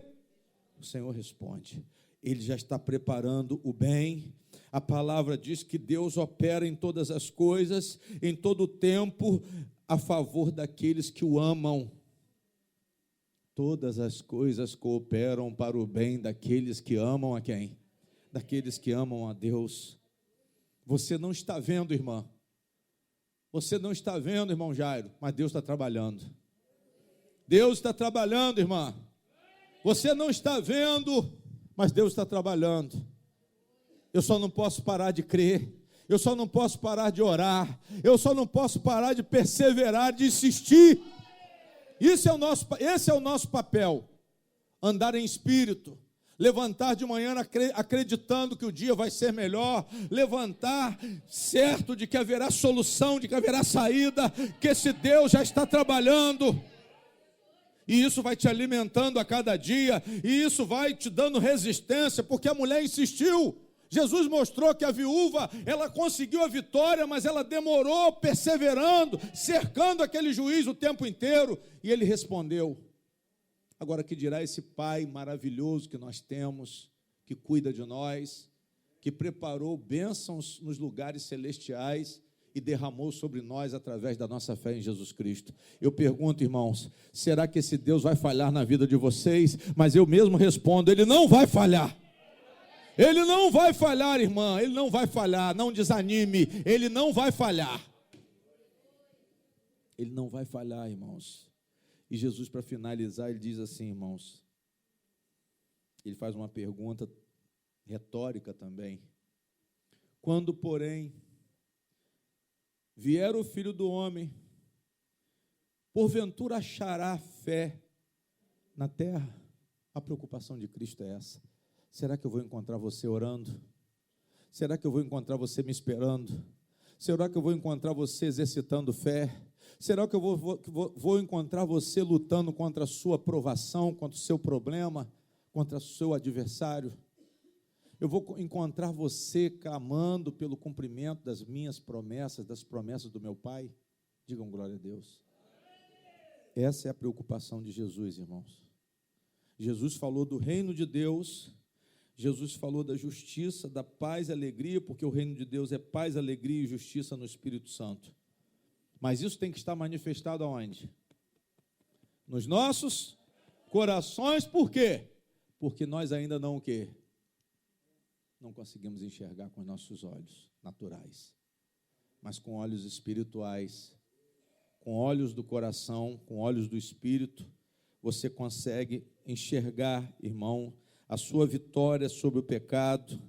S1: O Senhor responde. Ele já está preparando o bem. A palavra diz que Deus opera em todas as coisas, em todo o tempo, a favor daqueles que o amam. Todas as coisas cooperam para o bem daqueles que amam a quem? Daqueles que amam a Deus. Você não está vendo, irmã. Você não está vendo, irmão Jairo, mas Deus está trabalhando. Deus está trabalhando, irmã. Você não está vendo, mas Deus está trabalhando. Eu só não posso parar de crer. Eu só não posso parar de orar. Eu só não posso parar de perseverar, de insistir. Esse é o nosso papel. Andar em espírito. Levantar de manhã acreditando que o dia vai ser melhor. Levantar certo de que haverá solução, de que haverá saída. Que esse Deus já está trabalhando. E isso vai te alimentando a cada dia, e isso vai te dando resistência, porque a mulher insistiu. Jesus mostrou que a viúva, ela conseguiu a vitória, mas ela demorou, perseverando, cercando aquele juiz o tempo inteiro, e ele respondeu. Agora, que dirá esse Pai maravilhoso que nós temos, que cuida de nós, que preparou bênçãos nos lugares celestiais e derramou sobre nós através da nossa fé em Jesus Cristo? Eu pergunto, irmãos, será que esse Deus vai falhar na vida de vocês? Mas eu mesmo respondo, Ele não vai falhar. Ele não vai falhar, irmã, Ele não vai falhar, não desanime, Ele não vai falhar. Ele não vai falhar, irmãos. E Jesus, para finalizar, Ele diz assim, irmãos, Ele faz uma pergunta retórica também. Quando, porém, vier o Filho do Homem, porventura achará fé na terra? A preocupação de Cristo é essa. Será que eu vou encontrar você orando? Será que eu vou encontrar você me esperando? Será que eu vou encontrar você exercitando fé? Será que eu vou encontrar você lutando contra a sua provação, contra o seu problema, contra o seu adversário? Eu vou encontrar você clamando pelo cumprimento das minhas promessas, das promessas do meu Pai? Digam glória a Deus. Essa é a preocupação de Jesus, irmãos. Jesus falou do reino de Deus, Jesus falou da justiça, da paz e alegria, porque o reino de Deus é paz, alegria e justiça no Espírito Santo. Mas isso tem que estar manifestado aonde? Nos nossos corações. Por quê? Porque nós ainda não o quê? Não conseguimos enxergar com os nossos olhos naturais, mas com olhos espirituais, com olhos do coração, com olhos do Espírito, você consegue enxergar, irmão, a sua vitória sobre o pecado,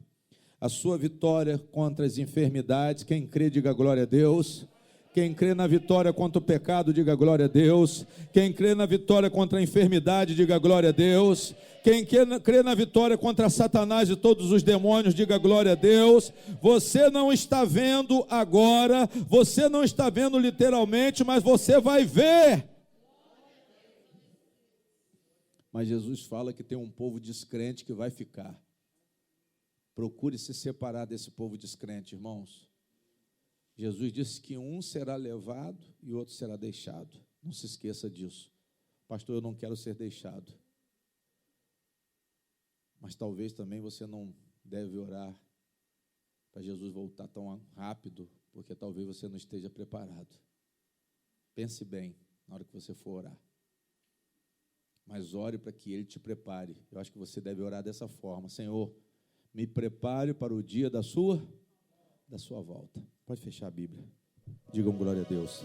S1: a sua vitória contra as enfermidades. Quem crê, diga glória a Deus. Quem crê na vitória contra o pecado, diga glória a Deus. Quem crê na vitória contra a enfermidade, diga glória a Deus. Quem crê na vitória contra Satanás e todos os demônios, diga glória a Deus. Você não está vendo agora, você não está vendo literalmente, mas você vai ver. Mas Jesus fala que tem um povo descrente que vai ficar. Procure se separar desse povo descrente, irmãos. Jesus disse que um será levado e o outro será deixado. Não se esqueça disso. Pastor, eu não quero ser deixado. Mas talvez também você não deve orar para Jesus voltar tão rápido, porque talvez você não esteja preparado. Pense bem na hora que você for orar. Mas ore para que Ele te prepare. Eu acho que você deve orar dessa forma. Senhor, me prepare para o dia da sua volta. Pode fechar a Bíblia. Digam glória a Deus.